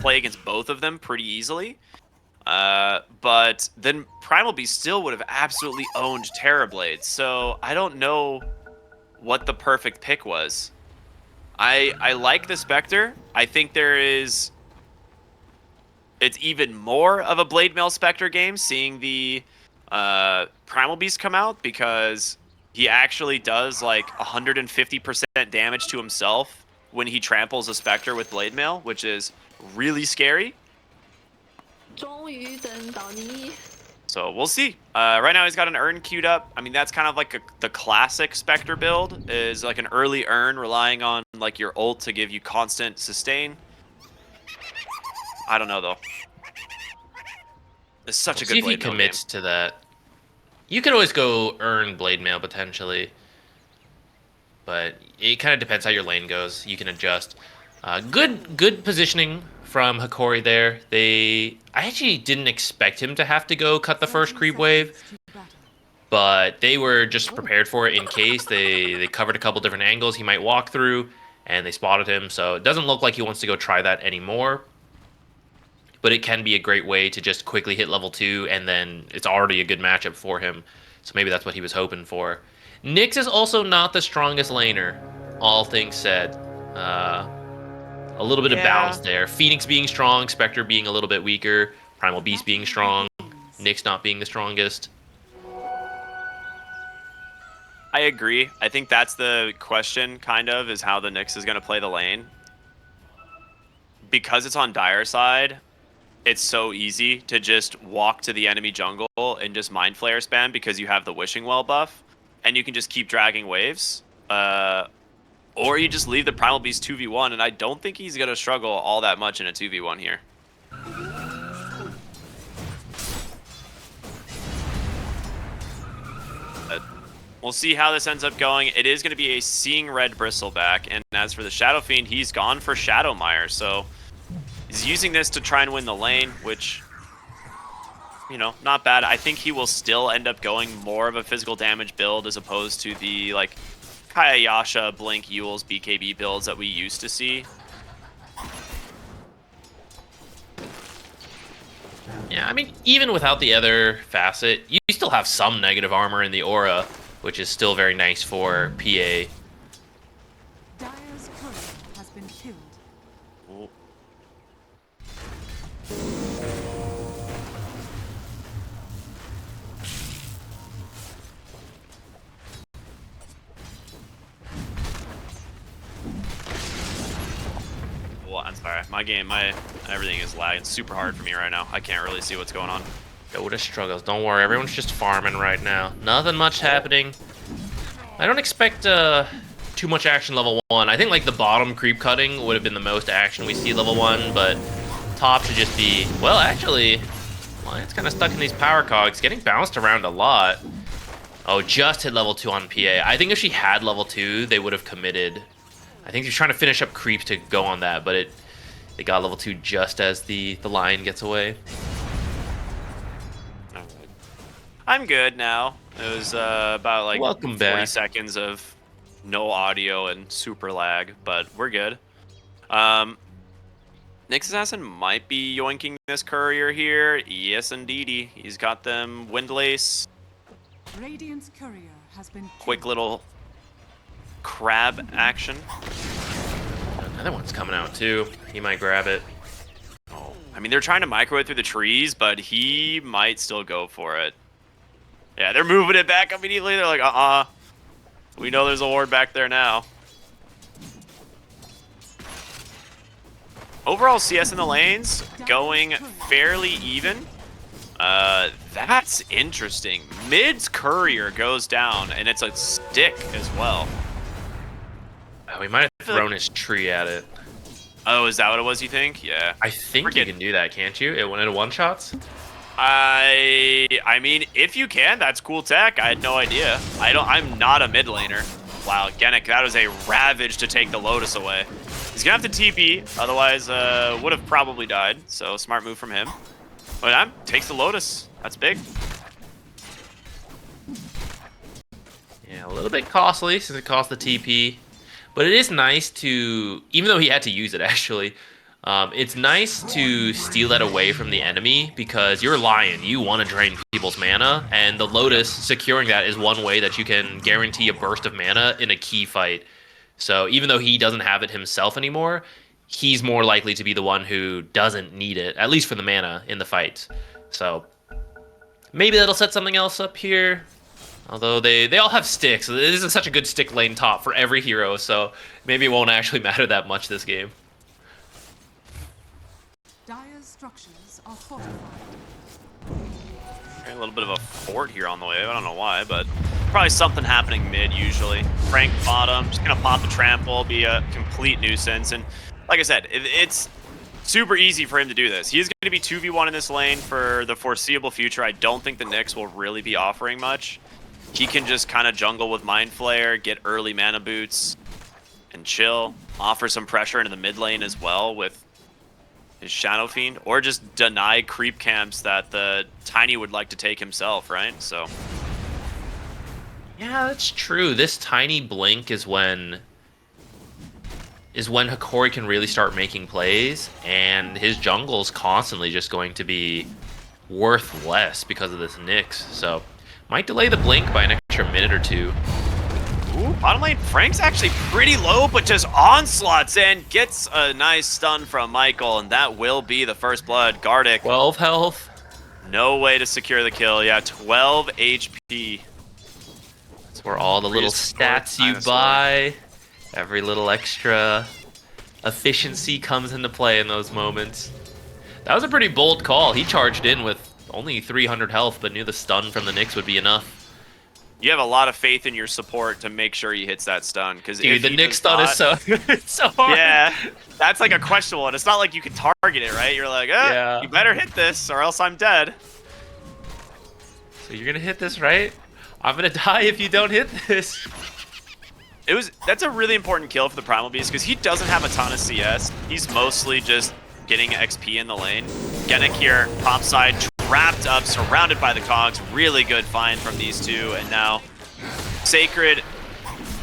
play against both of them pretty easily. But then Primal Beast still would have absolutely owned Terrorblade. So I don't know what the perfect pick was. I like the Spectre. I think it's even more of a Blade Mail Spectre game seeing the Primal Beast come out, because he actually does like 150% damage to himself when he tramples a Spectre with Blade Mail, which is really scary. 终于等到你。 So we'll see. Right now he's got an urn queued up. I mean, that's kind of like the classic Spectre build, is like an early urn relying on like your ult to give you constant sustain. I don't know though. It's such a good See if he Blade Mail commits game. to that. You could always go earn Blade Mail potentially, but it kind of depends how your lane goes. You can adjust. Good positioning from Hokori there. I actually didn't expect him to have to go cut the first creep wave, but they were just prepared for it in case. They covered a couple different angles he might walk through, and they spotted him. So it doesn't look like he wants to go try that anymore. But it can be a great way to just quickly hit level 2, and then it's already a good matchup for him. So maybe that's what he was hoping for. Nyx is also not the strongest laner, all things said. A little bit of balance there. Phoenix being strong, Spectre being a little bit weaker, Primal Beast being strong, Nyx not being the strongest. I agree. I think that's the question, kind of, is how the Nyx is going to play the lane. Because it's on Dire side, it's so easy to just walk to the enemy jungle and just Mind Flayer spam because you have the Wishing Well buff, and you can just keep dragging waves. Or you just leave the Primal Beast 2v1, and I don't think he's going to struggle all that much in a 2v1 here. We'll see how this ends up going. It is going to be a Seeing Red Bristleback, and as for the Shadow Fiend, he's gone for Shadowmire, so he's using this to try and win the lane, which, you know, not bad. I think he will still end up going more of a physical damage build as opposed to the, like, Kayayasha, Blink, Yules, BKB builds that we used to see. Yeah, I mean, even without the other facet, you still have some negative armor in the aura, which is still very nice for PA. Dire's courier has been killed. Ooh. Well, I'm sorry. My everything is lagging super hard for me right now. I can't really see what's going on. Dota struggles. Don't worry, everyone's just farming right now. Nothing much happening. I don't expect too much action level 1. I think like the bottom creep cutting would have been the most action we see level 1, but top should just be, well, actually, Lion's kind of stuck in these power cogs, getting bounced around a lot. Oh, just hit level 2 on PA. I think if she had level 2, they would have committed. I think they're trying to finish up creep to go on that, but they got level 2 just as the Lion gets away. I'm good now. It was about like Welcome 40 back. seconds of no audio and super lag, but we're good. Nyx Assassin might be yoinking this courier here. Yes, indeedy. He's got them Windlace. Radiant's courier has been Quick killed. little crab action. Another one's coming out too. He might grab it. Oh, I mean, they're trying to microwave through the trees, but he might still go for it. Yeah, they're moving it back immediately. They're like, we know there's a ward back there now. Overall CS in the lanes going fairly even. That's interesting. Mid's courier goes down, and it's a stick as well. Oh, he might have thrown his tree at it. Oh, is that what it was, you think? Yeah. I think you can do that, can't you? It went into one-shots? I mean, if you can, that's cool tech. I had no idea. I'm not a mid laner. Wow, Genic, that was a ravage to take the Lotus away. He's gonna have to TP, otherwise would have probably died. So smart move from him. But takes the Lotus. That's big. Yeah, a little bit costly since it cost the TP. But it is nice to, even though he had to use it actually, It's nice to steal that away from the enemy because you're Lion. You want to drain people's mana, and the Lotus securing that is one way that you can guarantee a burst of mana in a key fight. So even though he doesn't have it himself anymore, he's more likely to be the one who doesn't need it, at least for the mana in the fight. So maybe that'll set something else up here. Although they all have sticks. This is such a good stick lane top for every hero, so maybe it won't actually matter that much this game. Dire's structures are fortified. A little bit of a fort here on the way. I don't know why, but probably something happening mid usually. Frank bottom, just gonna pop a trample, be a complete nuisance. And like I said, it's super easy for him to do this. He is going to be 2v1 in this lane for the foreseeable future. I don't think the Nyx will really be offering much. He can just kind of jungle with Mind Flayer, get early mana boots, and chill. Offer some pressure into the mid lane as well with his Shadow Fiend, or just deny creep camps that the Tiny would like to take himself, right? So yeah, that's true. This Tiny blink is when Hokori can really start making plays, and his jungle's constantly just going to be worth less because of this Nyx. So might delay the blink by an extra minute or two. ooh, bottom lane, Frank's actually pretty low, but just onslaughts in, gets a nice stun from Michael, and that will be the first blood. Gardic, 12 health. no way to secure the kill. Yeah, 12 HP. That's where all the little stats you buy, every little extra efficiency comes into play in those moments. That was a pretty bold call. He charged in with only 300 health, but knew the stun from the Nyx would be enough. You have a lot of faith in your support to make sure he hits that stun. Because Dude, the Nyx stun is so it's so hard. Yeah, that's like a questionable one. It's not like you can target it, right? You're like, Yeah. you better hit this or else I'm dead. So you're gonna hit this, right? I'm gonna die if you don't hit this. That's a really important kill for the Primal Beast because he doesn't have a ton of CS. He's mostly just getting XP in the lane. Genic here, top side, wrapped up, surrounded by the cogs. Really good find from these two. And now Sacred,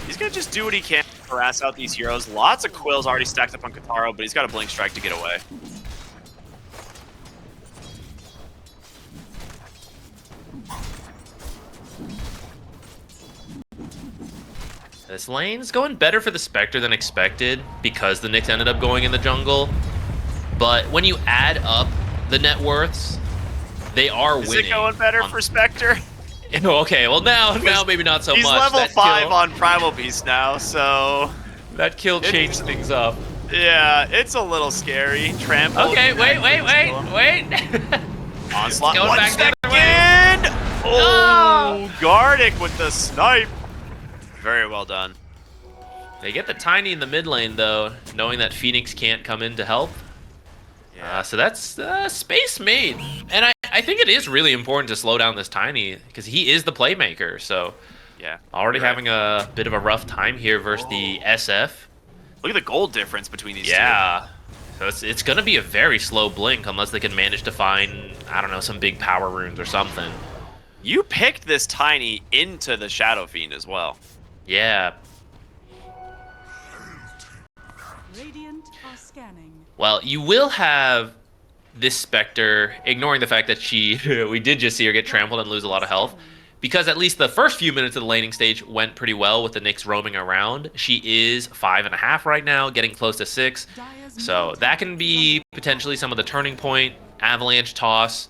he's gonna just do what he can to harass out these heroes. Lots of quills already stacked up on Kataro, but he's got a blink strike to get away. This lane's going better for the Spectre than expected because the Nyx ended up going in the jungle. But when you add up the net worths, they are winning. Is it going better for Spectre? Okay, well now maybe not so He's much. level That 5 kill- on Primal Beast now, so That kill changed things up. yeah, it's a little scary. Trample. Okay, wait. Onslaught. Going 1 back the other way. second. Oh, Gardic with the snipe. Very well done. They get the Tiny in the mid lane though, knowing that Phoenix can't come in to help. Yeah. So that's space made. And I think it is really important to slow down this Tiny because he is the playmaker. So Yeah. already you're right. having a bit of a rough time here versus the SF. Look at the gold difference between these two. Yeah. So it's going to be a very slow blink unless they can manage to find, I don't know, some big power runes or something. You picked this Tiny into the Shadow Fiend as well. Yeah. Radiant are scanning. Well, you will have this Spectre, ignoring the fact that we did just see her get trampled and lose a lot of health, because at least the first few minutes of the laning stage went pretty well with the Nyx roaming around. She is 5.5 right now, getting close to 6. So that can be potentially some of the turning point. Avalanche toss,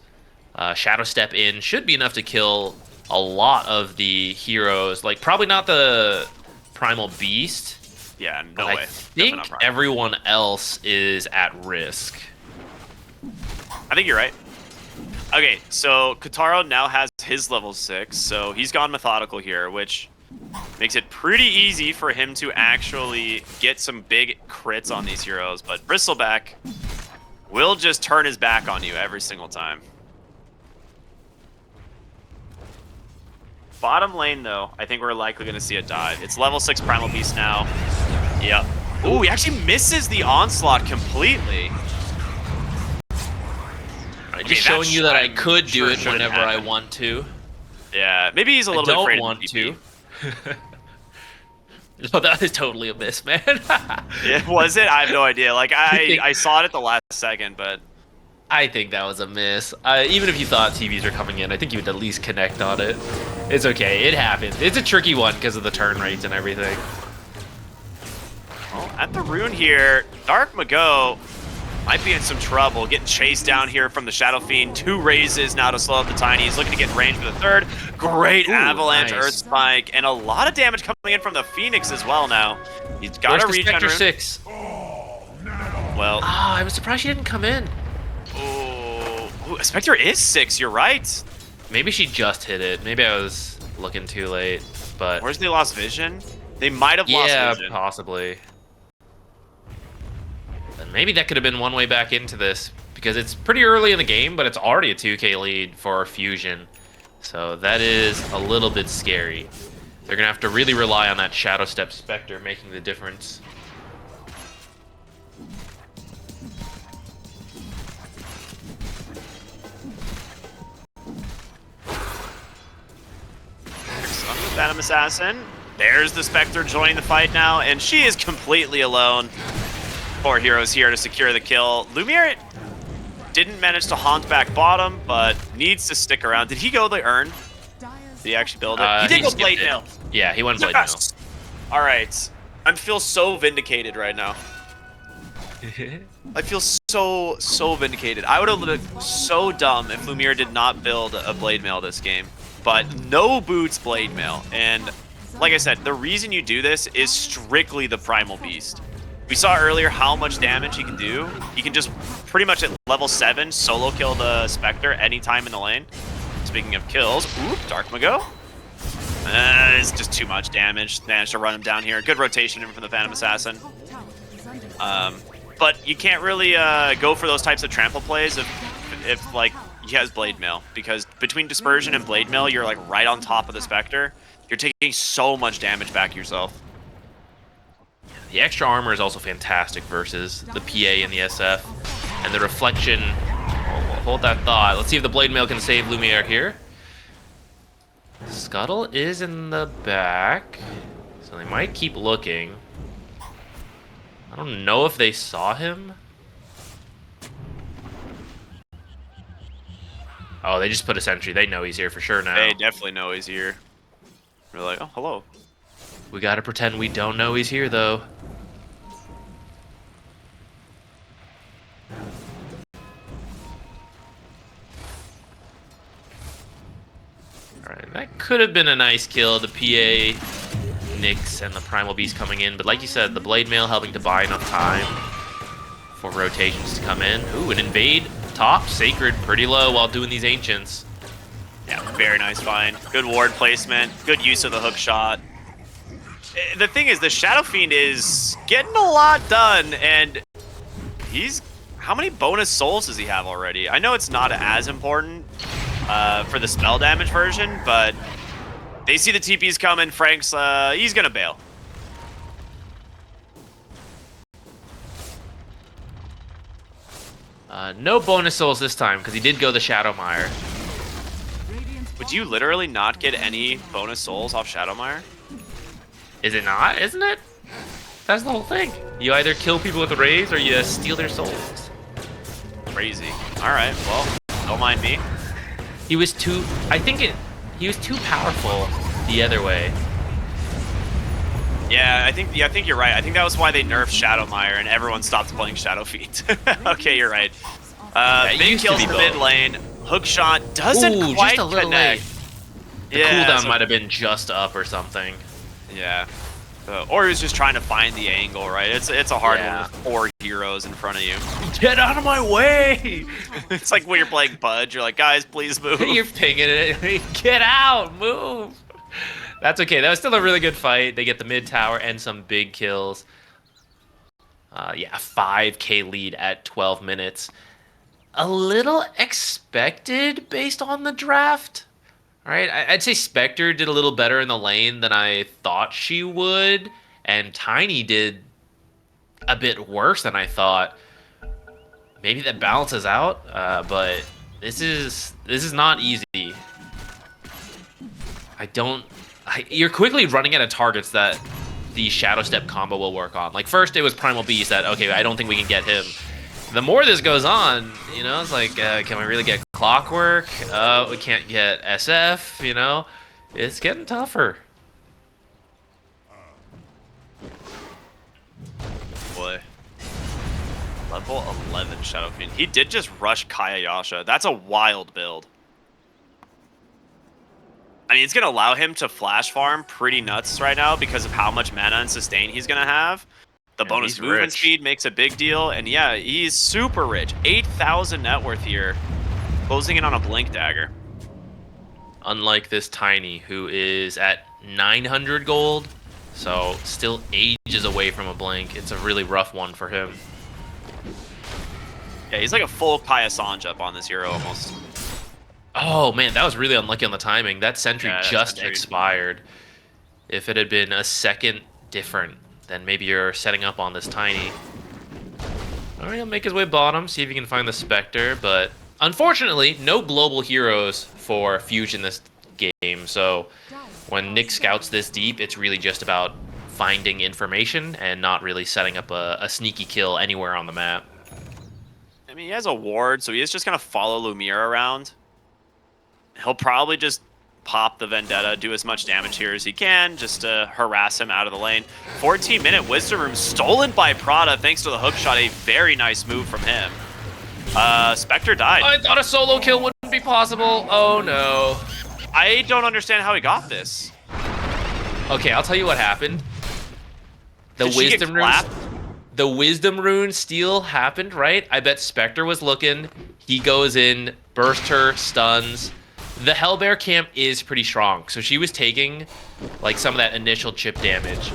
Shadow Step in should be enough to kill a lot of the heroes. Like, probably not the Primal Beast. Yeah, no I way. think Definitely not Primal. everyone else is at risk. I think you're right. Okay, so Kataro now has his level 6, so he's gone methodical here, which makes it pretty easy for him to actually get some big crits on these heroes. But Bristleback will just turn his back on you every single time. Bottom lane, though, I think we're likely going to see a dive. It's level 6 Primal Beast now. Yep. Ooh, he actually misses the onslaught completely. Just showing you that I I'm could do sure it shouldn't whenever I happen. want to. Yeah, maybe he's a I little bit don't afraid want of to. PvP. No, that is totally a miss, man. Yeah, was it? I have no idea. Like think- I saw it at the last second, but I think that was a miss. Even if you thought TVs are coming in, I think you would at least connect on it. It's okay. It happens. It's a tricky one because of the turn rates and everything. well, at the rune here, Dark Mago might be in some trouble. Getting chased down here from the Shadow Fiend. 2 raises now to slow up the Tiny. He's looking to get in range for the 3rd. Great Ooh, Avalanche, nice. Earth Spike, and a lot of damage coming in from the Phoenix as well now. He's got Where's to the regen Spectre rune. 6? Well, Ah, I was surprised she didn't come in. ooh, Spectre is 6, you're right. Maybe she just hit it. Maybe I was looking too late. But Where's they lost vision? They might have lost yeah, vision. possibly. And maybe that could have been one way back into this because it's pretty early in the game, but it's already a 2K lead for Fusion. So that is a little bit scary. They're going to have to really rely on that Shadow Step Spectre making the difference. Son of the Phantom Assassin. There's the Spectre joining the fight now, and she is completely alone. 4 heroes here to secure the kill. Lumiere didn't manage to haunt back bottom, but needs to stick around. Did he go the urn? Did he actually build it? He did go skipped Blade it. Mail. Yeah, he went Blade Mail. Yes! All right. I feel so vindicated right now. I feel so vindicated. I would have looked so dumb if Lumiere did not build a Blade Mail this game. But no boots Blade Mail. And like I said, the reason you do this is strictly the Primal Beast. We saw earlier how much damage he can do. He can just pretty much at level 7 solo kill the Spectre anytime in the lane. Speaking of kills, ooh, Dark Mago. It's just too much damage. Managed to run him down here. Good rotation in from the Phantom Assassin. But you can't really go for those types of trample plays if like he has Blade Mail, because between Dispersion and Blade Mail, you're like right on top of the Spectre. You're taking so much damage back yourself. The extra armor is also fantastic versus the PA and the SF. And the reflection, hold that thought. Let's see if the Blade Mail can save Lumiere here. Scuttle is in the back, so they might keep looking. I don't know if they saw him. Oh, they just put a sentry. They know he's here for sure now. They definitely know he's here. They're like, oh, hello. We gotta pretend we don't know he's here, though. Alright, that could have been a nice kill. The PA, Nyx, and the Primal Beast coming in. But like you said, the Blade Mail helping to buy enough time for rotations to come in. Ooh, an invade top. Sacred pretty low while doing these Ancients. Yeah, very nice find. Good ward placement. Good use of the hook shot. The thing is, the Shadow Fiend is getting a lot done, and he's... How many bonus souls does he have already? I know it's not as important for the spell damage version, but they see the TP's coming. Frank's, he's gonna bail. No bonus souls this time, because he did go the Shadowmire. Would you literally not get any bonus souls off Shadowmire? Is it not? Isn't it? That's the whole thing. You either kill people with a raise or you steal their souls. Crazy. Alright, well, don't mind me. He was too... he was too powerful the other way. Yeah, I think you're right. I think that was why they nerfed Shadowmire and everyone stopped playing Shadow Fiend. Okay, you're right. it Big used to kills be the both. mid lane. Hook shot doesn't Ooh, quite just a little connect. late. The Yeah, cooldown so- might have been just up or something. Yeah. Or he was just trying to find the angle, right? It's a hard Yeah. one with 4 heroes in front of you. Get out of my way! It's like when you're playing Budge, you're like, guys, please move. You're pinging it. Get out! Move! That's okay. That was still a really good fight. They get the mid tower and some big kills. Yeah, 5K lead at 12 minutes. A little expected based on the draft. All right, I'd say Spectre did a little better in the lane than I thought she would, and Tiny did a bit worse than I thought. Maybe that balances out, but this is not easy. You're quickly running out of targets that the Shadow Step combo will work on. Like, first it was Primal Beast that, okay, I don't think we can get him. The more this goes on, you know, it's like, can we really get Clockwork? We can't get SF, you know? It's getting tougher. Boy. Level 11 Shadow Fiend. He did just rush Kayayasha. That's a wild build. I mean, it's going to allow him to flash farm pretty nuts right now because of how much mana and sustain he's going to have. The bonus movement speed makes a big deal. And yeah, he's super rich. 8,000 net worth here. Closing in on a Blink Dagger. Unlike this Tiny, who is at 900 gold. So still ages away from a Blink. It's a really rough one for him. Yeah, he's like a full Kaya Sanj up on this hero almost. Oh man, that was really unlucky on the timing. That sentry just sentry expired. If it had been a second different, then maybe you're setting up on this Tiny. Alright, he'll make his way bottom, see if he can find the Spectre, but unfortunately, no global heroes for Fusion this game, so when Nick scouts this deep, it's really just about finding information and not really setting up a sneaky kill anywhere on the map. I mean, he has a ward, so he is just going to follow Lumiere around. He'll probably just pop the Vendetta, do as much damage here as he can, just to harass him out of the lane. 14-minute Wisdom Room stolen by Prada thanks to the hook shot. A very nice move from him. Spectre died. I thought a solo kill wouldn't be possible. Oh no. I don't understand how he got this. Okay, I'll tell you what happened. Did she get clapped? The Wisdom Rune steal happened, right? I bet Spectre was looking. He goes in, burst her, stuns. The Hellbear camp is pretty strong, so she was taking like some of that initial chip damage.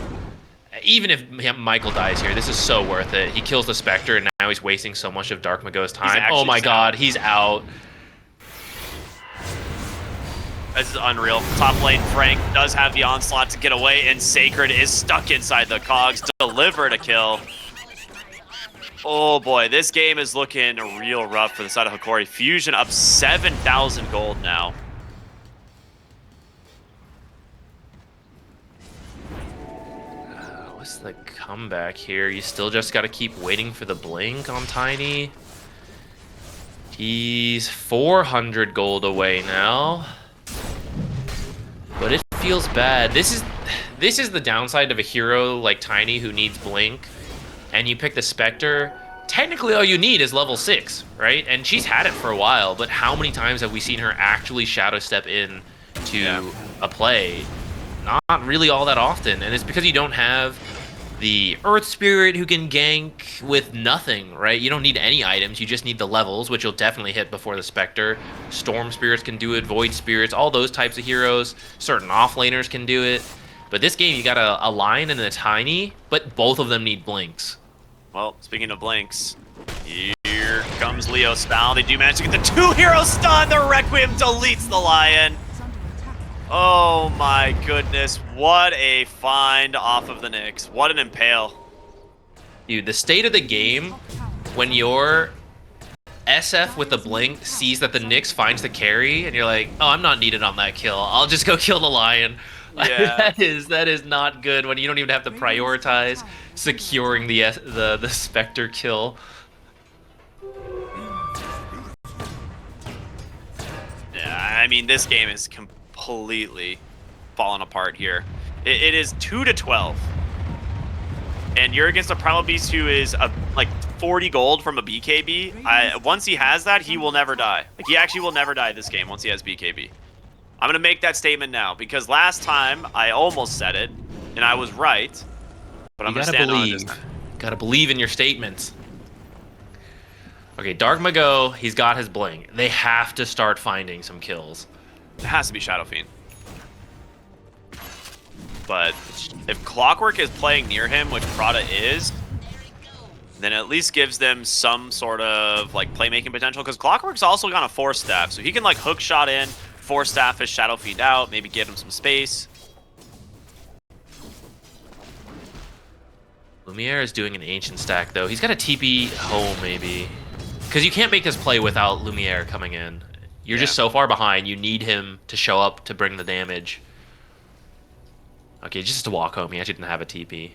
Even if Michael dies here, this is so worth it. He kills the Spectre, and now he's wasting so much of Dark Mago's time. Oh my god, he's out. This is unreal. Top lane, Frank does have the onslaught to get away, and Sacred is stuck inside the cogs. Delivered a kill. Oh boy, this game is looking real rough for the side of Hokori. Fusion up 7,000 gold now. What's the comeback here? You still just got to keep waiting for the blink on Tiny. He's 400 gold away now. But it feels bad. This is the downside of a hero like Tiny who needs blink. And you pick the Spectre, technically all you need is level 6, right? And she's had it for a while, but how many times have we seen her actually Shadow Step in to a play? Not really all that often, and it's because you don't have the Earth Spirit who can gank with nothing, right? You don't need any items, you just need the levels, which you'll definitely hit before the Spectre. Storm Spirits can do it, Void Spirits, all those types of heroes. Certain offlaners can do it. But this game, you got a Lion and a Tiny, but both of them need blinks. Well, speaking of blinks, here comes Leo Spal. They do manage to get the 2-hero stun. The Requiem deletes the Lion. Oh my goodness, what a find off of the Nyx. What an impale. Dude, the state of the game, when your SF with the blink sees that the Nyx finds the carry, and you're like, oh, I'm not needed on that kill. I'll just go kill the Lion. Yeah. that is not good when you don't even have to prioritize securing the Spectre kill. Yeah, I mean, this game is completely fallen apart here. It is 2-12. And you're against a Primal Beast who is like 40 gold from a BKB. Once he has that, he will never die. Like, he actually will never die this game once he has BKB. I'm going to make that statement now, because last time I almost said it, and I was right. But I'm going to stand on it this time. Gotta believe in your statements. Okay, Dark Mago, he's got his bling. They have to start finding some kills. It has to be Shadow Fiend. But if Clockwork is playing near him, which Prada is, then it at least gives them some sort of like playmaking potential, because Clockwork's also got a Force Staff, so he can like hook shot in, Force Staff his Shadow Fiend out, maybe get him some space. Lumiere is doing an Ancient stack, though. He's got a TP home, maybe. Because you can't make this play without Lumiere coming in. You're just so far behind, you need him to show up to bring the damage. Okay, just to walk home. He actually didn't have a TP.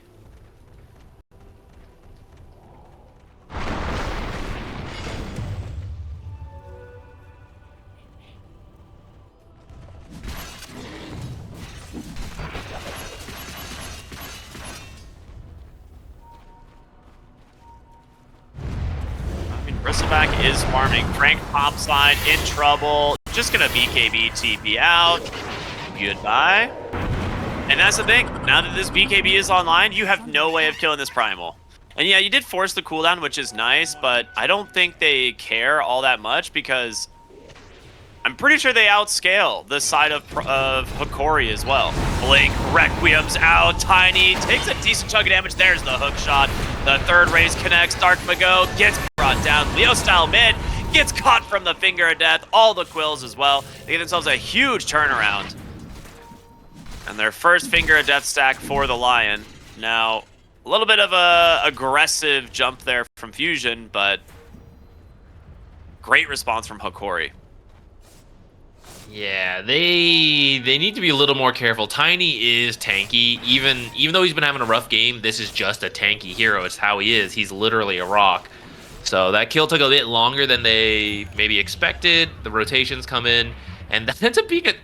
Bristleback is farming. Frank topside in trouble. Just gonna BKB TP out. Goodbye. And that's the thing. Now that this BKB is online, you have no way of killing this Primal. And yeah, you did force the cooldown, which is nice, but I don't think they care all that much because I'm pretty sure they outscale the side of Hokori as well. Blink, Requiem's out, Tiny takes a decent chunk of damage. There's the hook shot. The third raise connects, Dark Mago gets brought down. Leo style mid, gets caught from the Finger of Death. All the Quills as well. They get themselves a huge turnaround. And their first Finger of Death stack for the Lion. Now, a little bit of a aggressive jump there from Fusion, but great response from Hokori. Yeah, they need to be a little more careful. Tiny is tanky. Even though he's been having a rough game, this is just a tanky hero. It's how he is. He's literally a rock. So that kill took a bit longer than they maybe expected. The rotations come in, and that's a peak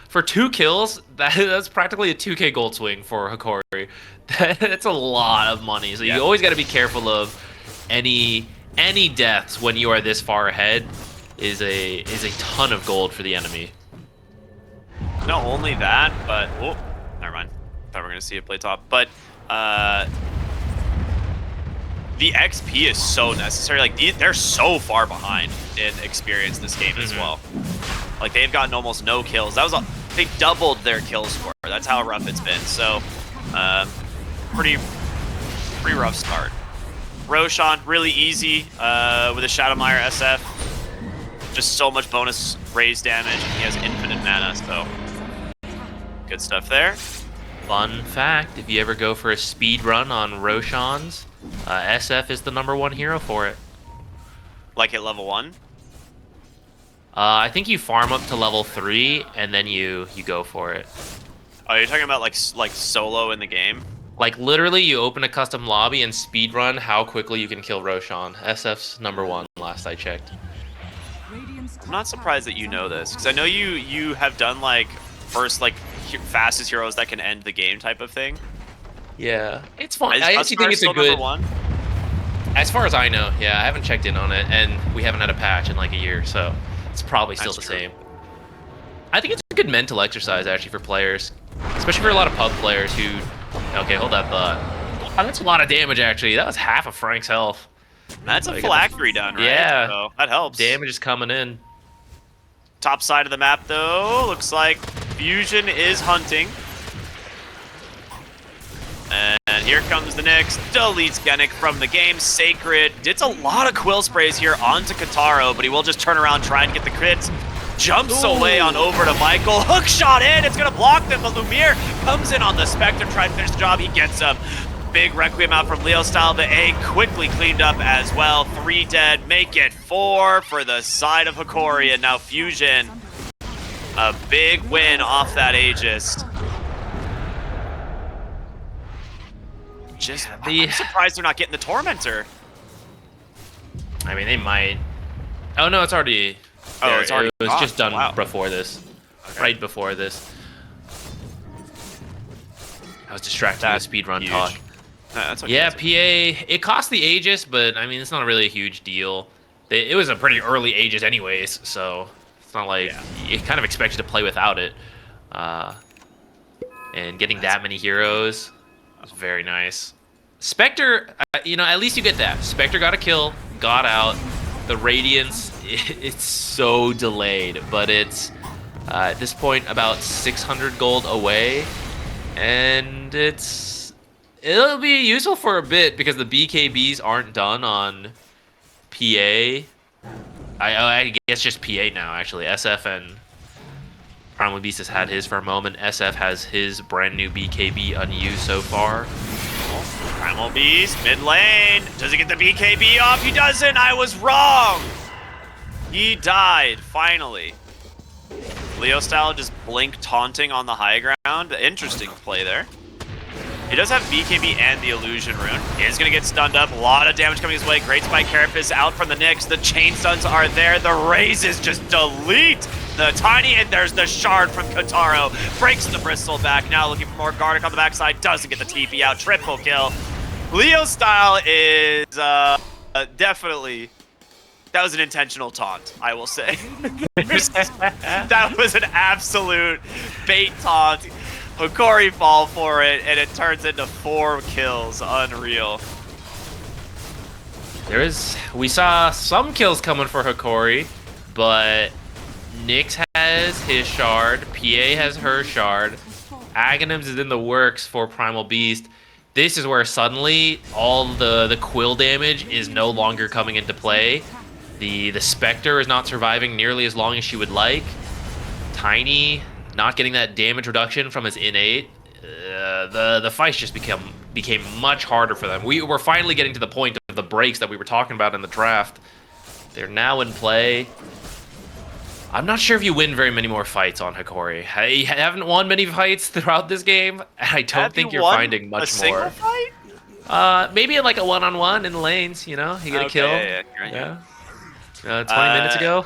for 2 kills. That's practically a 2K gold swing for Hokori. That's a lot of money. So you always got to be careful of any deaths when you are this far ahead. Is a ton of gold for the enemy. Not only that, but oh, never mind. Thought we were gonna see it play top, but the XP is so necessary. Like they're so far behind in experience this game as well. Like they've gotten almost no kills. They doubled their kill score. That's how rough it's been. So pretty rough start. Roshan really easy with a Shadowmire SF. Just so much bonus raise damage, and he has infinite mana, so good stuff there. Fun fact, if you ever go for a speed run on Roshan's, SF is the #1 hero for it. Like at level 1? I think you farm up to level 3, and then you go for it. Oh, you're talking about like solo in the game? Like literally, you open a custom lobby and speed run how quickly you can kill Roshan. SF's #1 last I checked. I'm not surprised that you know this, because I know you have done like first like fastest heroes that can end the game type of thing. Yeah, it's fun. Is I actually think it's a good #1? As far as I know, yeah, I haven't checked in on it, and we haven't had a patch in like a year, so it's probably still the same. I think it's a good mental exercise actually for players, especially for a lot of pub players who. Okay, hold that thought. Oh, that's a lot of damage actually. That was half of Frank's health. That's a phylactery done, right? Yeah, so that helps. Damage is coming in. Top side of the map, though, looks like Fusion is hunting. And here comes the Nyx, deletes Genic from the game. Sacred did a lot of quill sprays here onto Kataro, but he will just turn around, try and get the crits. Jumps away on over to Michael. Hook shot in, it's gonna block them, but Lumiere comes in on the Spectre, trying to finish the job. He gets him. Big Requiem out from Leo style, but A quickly cleaned up as well. 3 dead, make it 4 for the side of Hokori, and now Fusion. A big win off that Aegis. I'm surprised they're not getting the Tormentor. I mean, they might. Oh no, it's already. Oh, it's already. It was just done before this. Okay. Right before this. I was distracted with speedrun talk. That's okay. Yeah, PA. It cost the Aegis, but I mean, it's not really a huge deal. It was a pretty early Aegis, anyways, so it's not like you kind of expected to play without it. And getting that many heroes was very nice. Spectre, at least you get that. Spectre got a kill, got out. The Radiance, it's so delayed, but it's at this point about 600 gold away, and it'll be useful for a bit because the BKBs aren't done on PA. I guess just PA now, actually. SF and Primal Beast has had his for a moment. SF has his brand new BKB unused so far. Primal Beast, mid lane. Does he get the BKB off? He doesn't. I was wrong. He died, finally. Leo style, just blink taunting on the high ground. Interesting play there. He does have BKB and the illusion rune. Is going to get stunned up. A lot of damage coming his way. Great spike Carapace out from the Nyx. The chain stuns are there. The raises just delete the Tiny, and there's the shard from Kotaro. Breaks the Bristle back. Now looking for more Garlic on the backside. Doesn't get the TP out. Triple kill. Leo style is definitely... That was an intentional taunt, I will say. That was an absolute bait taunt. Hokori fall for it, and it turns into 4 kills. Unreal. We saw some kills coming for Hokori, but Nyx has his shard, PA has her shard, Aghanims is in the works for Primal Beast. This is where suddenly all the quill damage is no longer coming into play. The Spectre is not surviving nearly as long as she would like. Tiny not getting that damage reduction from his innate. The fights just became much harder for them. We were finally getting to the point of the breaks that we were talking about in the draft. They're now in play. I'm not sure if you win very many more fights on Hokori. I haven't won many fights throughout this game. I don't think you're finding much more. Fight? Maybe like a one-on-one in the lanes, you know? You get a kill. Yeah. 20 minutes ago.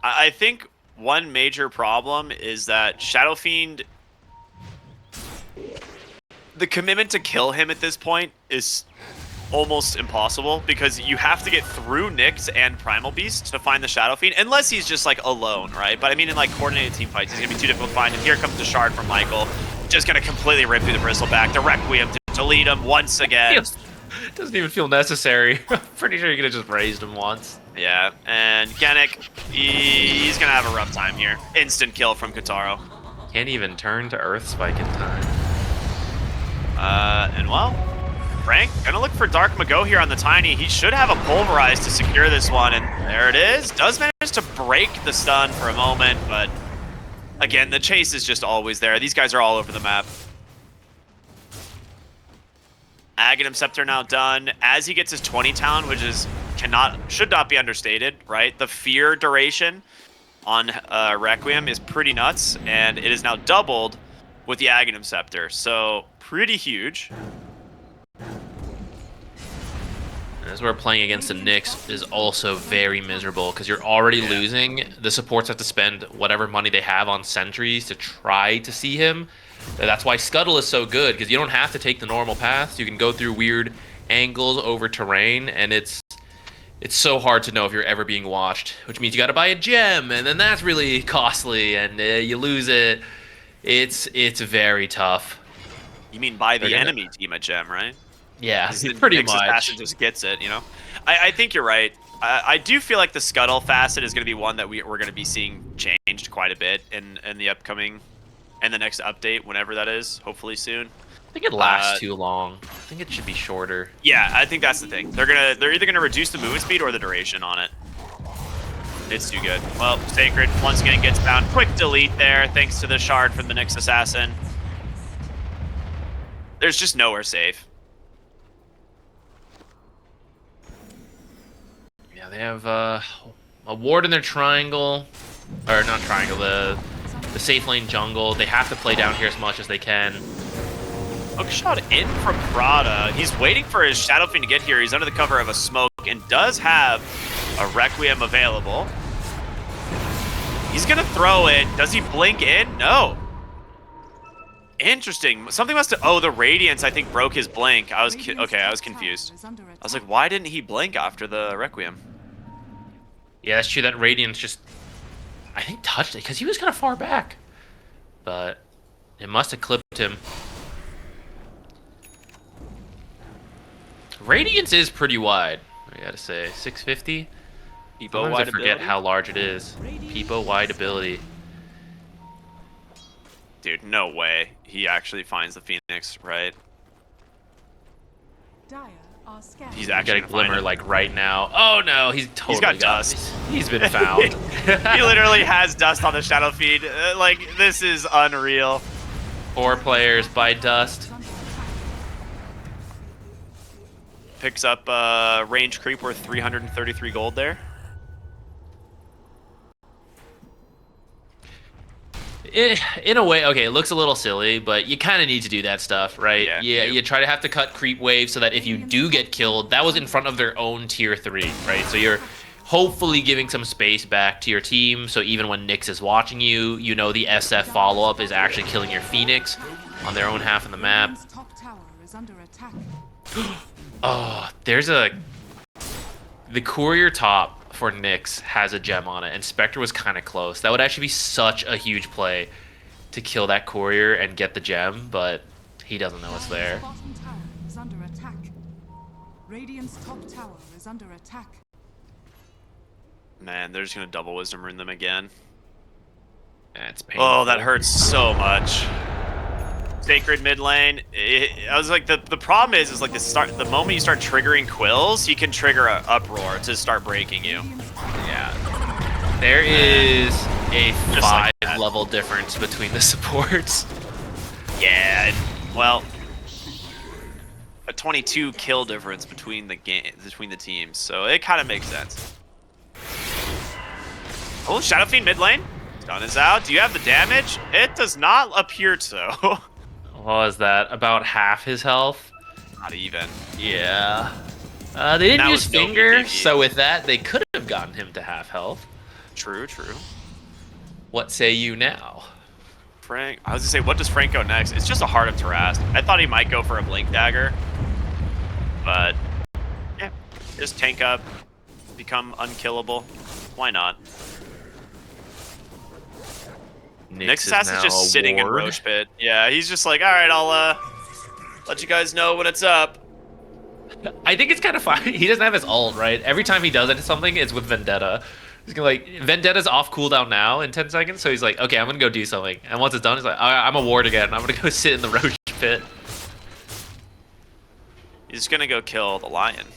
I think one major problem is that Shadow Fiend, the commitment to kill him at this point is almost impossible because you have to get through Nyx and Primal Beast to find the Shadow Fiend, unless he's just like alone, right? But I mean, in like coordinated team fights, he's gonna be too difficult to find. And here comes the shard from Michael, just gonna completely rip through the Bristleback, the Requiem to delete him once again. Doesn't even feel necessary. I'm pretty sure you could have just raised him once. Yeah, and Genic, he's gonna have a rough time here. Instant kill from Kotaro. Can't even turn to Earth Spike in time. And well, Frank gonna look for Dark Mago here on the Tiny. He should have a Pulverize to secure this one, and there it is. Does manage to break the stun for a moment, but again, the chase is just always there. These guys are all over the map. Aghanim Scepter now done. As he gets his 20 talent, which is should not be understated, right? The fear duration on Requiem is pretty nuts, and it is now doubled with the Aghanim Scepter. So pretty huge. As we're playing against the Nyx is also very miserable because you're already losing. The supports have to spend whatever money they have on sentries to try to see him. That's why Scuttle is so good, because you don't have to take the normal paths. You can go through weird angles over terrain, and it's so hard to know if you're ever being watched, which means you got to buy a gem, and then that's really costly, and you lose it. It's very tough. You mean buy the enemy team a gem, right? Yeah, pretty much. Assassin just gets it, you know? I think you're right. I do feel like the Scuttle facet is going to be one that we're going to be seeing changed quite a bit in the upcoming... and the next update, whenever that is, hopefully soon. I think it lasts too long. I think it should be shorter. Yeah, I think that's the thing. They're either gonna reduce the movement speed or the duration on it. It's too good. Well, Sacred once again gets bound. Quick delete there, thanks to the shard from the Nyx Assassin. There's just nowhere safe. Yeah, they have a ward in their triangle, or not triangle, the safe lane jungle. They have to play down here as much as they can. Hookshot in from Prada. He's waiting for his Shadow Fiend to get here. He's under the cover of a smoke and does have a Requiem available. He's gonna throw it. Does he blink in? No. Interesting. Something must have... Oh, the Radiance, I think, broke his blink. I was confused. I was like, why didn't he blink after the Requiem? Yeah, that's true. That Radiance just... I think touched it because he was kind of far back, but it must have clipped him. Radiance is pretty wide, I gotta say. 650. Peepo wide I forget how large it is. Peepo wide ability. Dude, no way he actually finds the Phoenix, right? He's actually got a glimmer like right now. Oh no, he's totally got dust. He's been found. He literally has dust on the Shadow Feed. Like, this is unreal. 4 players by dust. Picks up range creep worth 333 gold there. In a way, okay, it looks a little silly, but you kind of need to do that stuff, right? Yeah. You try to have to cut creep waves so that if you do get killed, that was in front of their own tier 3, right? So you're hopefully giving some space back to your team, so even when Nyx is watching you, you know the SF follow-up is actually killing your Phoenix on their own half of the map. Radiant's top tower is under attack. Oh, there's a... The courier top for Nyx has a gem on it, and Spectre was kind of close. That would actually be such a huge play to kill that courier and get the gem, but he doesn't know it's there. Dire's bottom tower is under attack. Radiant's top tower is under attack. Man, they're just gonna double wisdom rune them again. That's painful. Oh, that hurts so much. Sacred mid lane. I was like, the problem is like the moment you start triggering quills, he can trigger a uproar to start breaking you. Yeah. There is a Just 5 like that. level difference between the supports. Yeah, well, a 22 kill difference between the teams, so it kind of makes sense. Oh, Shadow Fiend mid lane. Stun is out. Do you have the damage? It does not appear so. What was that? About half his health? Not even. Yeah. They didn't That use was no finger, BKB. so with that, they could have gotten him to half health. True, true. What say you now? Frank, I was gonna say, what does Frank go next? It's just a Heart of Tarast. I thought he might go for a Blink Dagger, but yeah, just tank up, become unkillable. Why not? Nyx Assassin's just sitting in Roche Pit. Yeah, he's just like, all right, I'll let you guys know when it's up. I think it's kind of fine. He doesn't have his ult, right? Every time he does it, something, it's with Vendetta. He's gonna like, Vendetta's off cooldown now in 10 seconds, so he's like, okay, I'm gonna go do something. And once it's done, he's like, all right, I'm a ward again. I'm gonna go sit in the Roche Pit. He's gonna go kill the lion.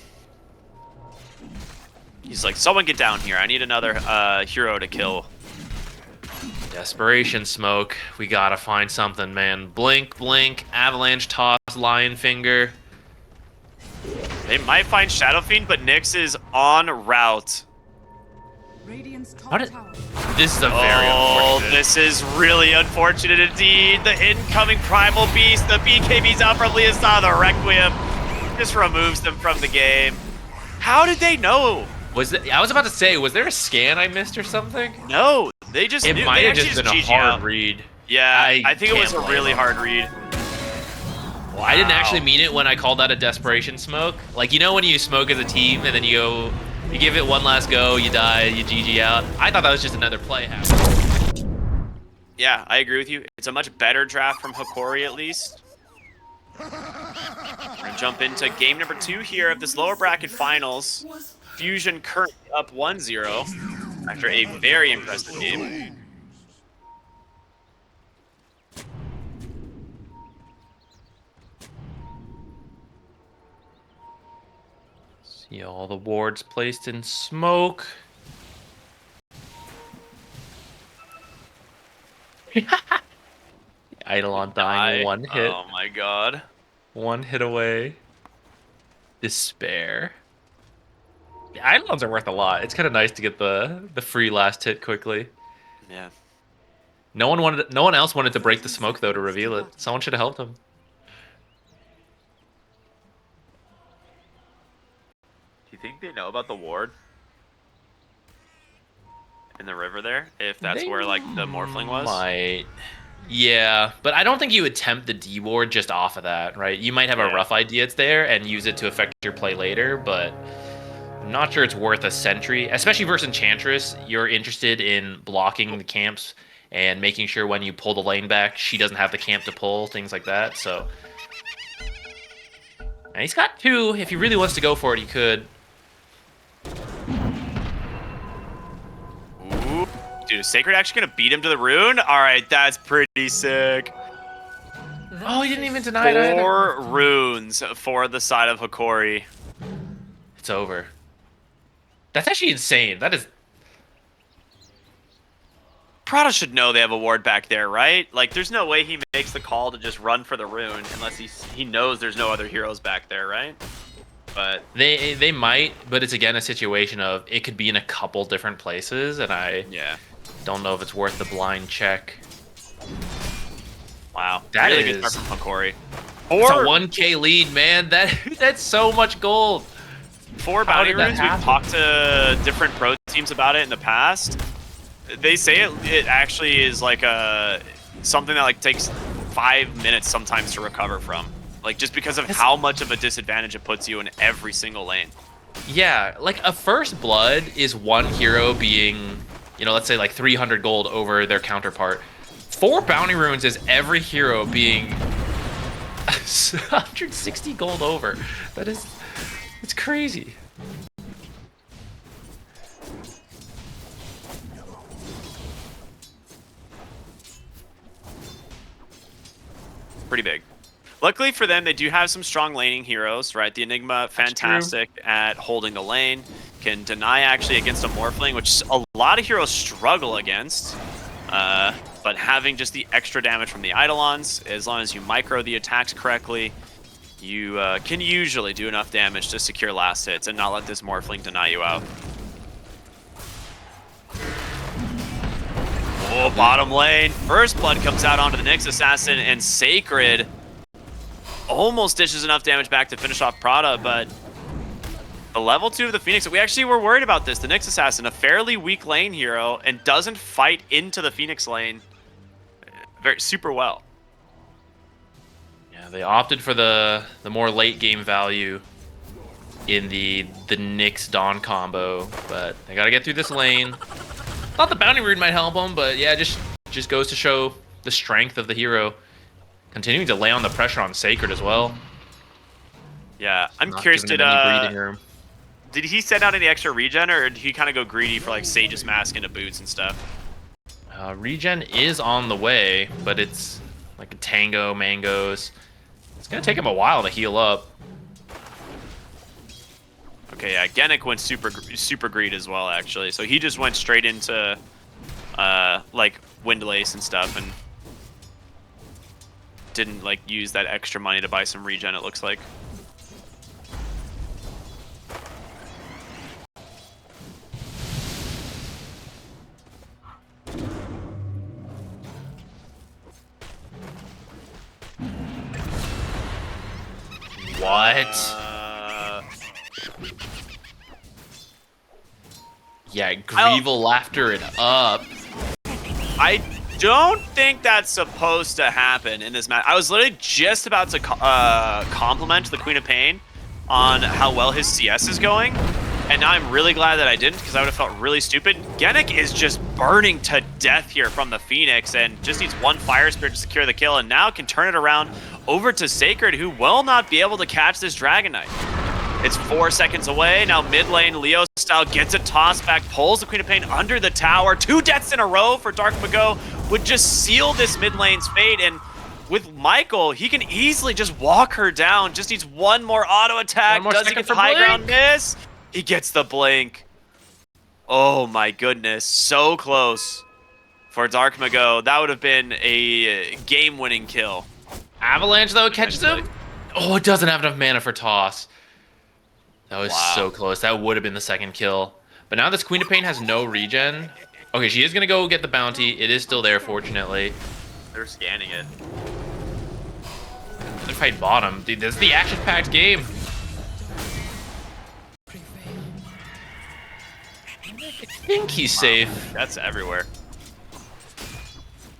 He's like, someone get down here. I need another hero to kill. Desperation smoke. We gotta find something, man. Blink, blink, avalanche toss, lion finger. They might find Shadow Fiend, but Nyx is en route. Radiant's top How did- tower. This is a very unfortunate. This is really unfortunate indeed. The incoming Primal Beast, the BKB's out from Liasana, the Requiem just removes them from the game. How did they know? I was about to say, was there a scan I missed or something? No, they just It knew. might They have actually just been a GG hard out. read. Yeah, I think it was a can't blame really them. hard read. Well, I didn't actually mean it when I called that a desperation smoke. Like, you know when you smoke as a team and then you give it one last go, you die, you GG out? I thought that was just another play happening. Yeah, I agree with you. It's a much better draft from Hokori, at least. We're gonna jump into game number 2 here of this lower bracket finals. Fusion currently up 1-0 after a very impressive game. See all the wards placed in smoke. Eidolon dying one hit. Oh my god. One hit away. Despair. The Eidolons are worth a lot. It's kind of nice to get the free last hit quickly. Yeah. No one else wanted to break the smoke though to reveal it. Someone should have helped him. Do you think they know about the ward? In the river there? If that's They where, like, the Morphling was? Might. Yeah, but I don't think you would tempt the D ward just off of that, right? You might have a Yeah. rough idea it's there and use it to affect your play later, but I'm not sure it's worth a sentry, especially versus Enchantress. You're interested in blocking the camps and making sure when you pull the lane back, she doesn't have the camp to pull, things like that. So, and he's got 2. If he really wants to go for it, he could. Ooh. Dude, is Sacred actually gonna beat him to the rune? Alright, that's pretty sick. Oh, he didn't even deny it either. 4 runes for the side of Hokori. It's over. That's actually insane. That is. Prada should know they have a ward back there, right? Like, there's no way he makes the call to just run for the rune unless he knows there's no other heroes back there, right? But They might, but it's again a situation of it could be in a couple different places, and I yeah, don't know if it's worth the blind check. Wow. That really is- good start from Hokori. It's a 1K lead, man. That's so much gold. 4 How bounty did that runes. We've happen? talked to different pro teams about it in the past. They say it actually is like something that like takes 5 minutes sometimes to recover from. Like just because of how much of a disadvantage it puts you in every single lane. Yeah, like a first blood is one hero being, let's say like 300 gold over their counterpart. 4 bounty runes is every hero being 160 gold over. It's crazy. Pretty big. Luckily for them, they do have some strong laning heroes, right? The Enigma, fantastic at holding the lane. Can deny actually against a Morphling, which a lot of heroes struggle against. But having just the extra damage from the Eidolons, as long as you micro the attacks correctly, you can usually do enough damage to secure last hits and not let this Morphling deny you out. Oh, bottom lane. First blood comes out onto the Nyx Assassin, and Sacred almost dishes enough damage back to finish off Prada, but the level 2 of the Phoenix, we actually were worried about this. The Nyx Assassin, a fairly weak lane hero, and doesn't fight into the Phoenix lane super well. Yeah, they opted for the more late game value in the Nyx Dawn combo, but they gotta get through this lane. Thought the bounty rune might help them, but yeah, just goes to show the strength of the hero. Continuing to lay on the pressure on Sacred as well. Yeah, I'm Not curious, giving him any breathing room. did he send out any extra regen, or did he kind of go greedy for like Sage's Mask into boots and stuff? Regen is on the way, but it's like a Tango, Mangoes. It's gonna take him a while to heal up. Okay, yeah, Genic went super greed as well, actually. So he just went straight into like Windlace and stuff, and didn't like use that extra money to buy some regen, it looks like. What? Yeah, Greevil laughter it up. I don't think that's supposed to happen in this match. I was literally just about to compliment the Queen of Pain on how well his CS is going, and now I'm really glad that I didn't, because I would have felt really stupid. Genic is just burning to death here from the Phoenix, and just needs one Fire Spirit to secure the kill, and now can turn it around over to Sacred, who will not be able to catch this Dragon Knight. It's 4 seconds away. Now mid lane, Leo style gets a toss back, pulls the Queen of Pain under the tower. 2 deaths in a row for Dark Mago would just seal this mid lane's fate. And with Michael, he can easily just walk her down. Just needs one more auto attack. Does he get the high ground miss? He gets the blink. Oh my goodness, so close for Dark Mago. That would have been a game-winning kill. Avalanche though catches him. Oh, it doesn't have enough mana for toss. That was so close. That would have been the second kill. But now this Queen of Pain has no regen. Okay, she is going to go get the bounty. It is still there, fortunately. They're scanning it. They fight bottom. Dude, this is the action-packed game. I think he's safe. That's everywhere.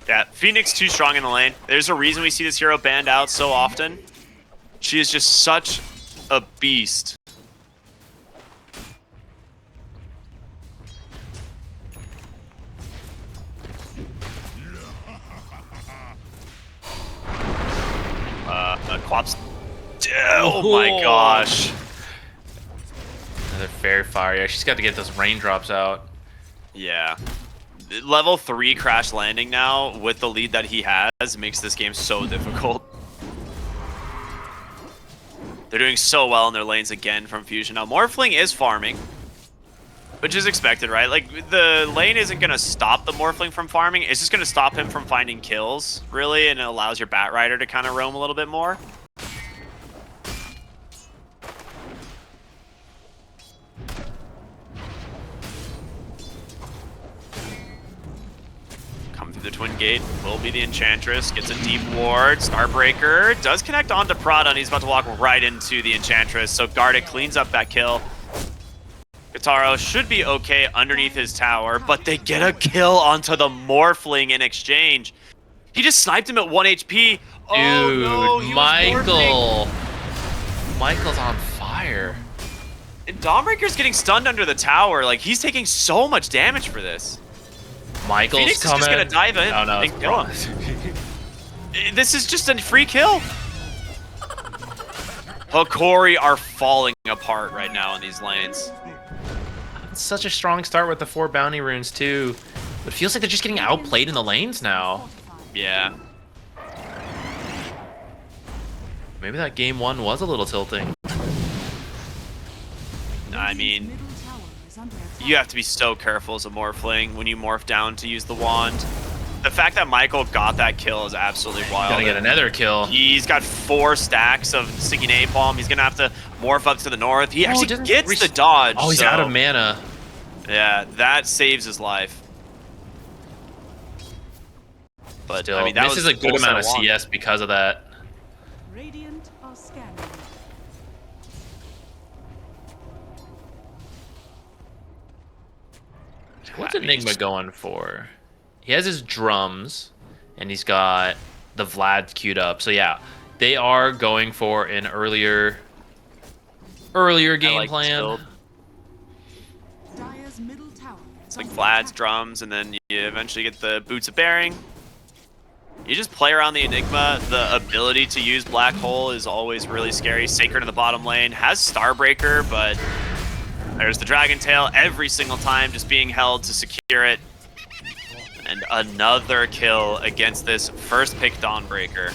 Yeah, Phoenix too strong in the lane. There's a reason we see this hero banned out so often. She is just such a beast. Quaps. Oh my gosh. Another fair fire. Yeah, she's got to get those raindrops out. Yeah. Level 3 crash landing now with the lead that he has makes this game so difficult. They're doing so well in their lanes again from Fusion. Now Morphling is farming, which is expected, right? Like, the lane isn't going to stop the Morphling from farming. It's just going to stop him from finding kills, really, and it allows your Bat Rider to kind of roam a little bit more. the Twin Gate will be the Enchantress. Gets a deep ward. Starbreaker does connect onto Prada, and he's about to walk right into the Enchantress. So Gardic cleans up that kill. Kataro should be okay underneath his tower, but they get a kill onto the Morphling in exchange. He just sniped him at 1 HP. Oh, Dude, no, he was Michael. Michael's on fire. And Dawnbreaker's getting stunned under the tower. Like, he's taking so much damage for this. Michael's Phoenix coming. is just going to dive in No, and kill him. This is just a free kill. Hokori are falling apart right now in these lanes. Such a strong start with the 4 bounty runes too. But it feels like they're just getting outplayed in the lanes now. Yeah. Maybe that game 1 was a little tilting. I mean, you have to be so careful as a Morphling when you morph down to use the wand. The fact that Michael got that kill is absolutely wild. Gotta get another kill. He's got 4 stacks of Sticky Napalm. He's gonna have to morph up to the north. He actually gets the dodge. Oh, he's out of mana. Yeah, that saves his life. But Still, I mean, that this was is a good full amount of set wand. CS because of that. Radiant are scanning. What's Enigma going for? He has his drums, and he's got the Vlad queued up. So yeah, they are going for an earlier game like plan. build. Dire's middle tower. It's like Vlad's drums, and then you eventually get the Boots of Bearing. You just play around the Enigma. The ability to use Black Hole is always really scary. Sacred in the bottom lane has Starbreaker, but there's the Dragon Tail every single time just being held to secure it. And another kill against this first pick Dawnbreaker.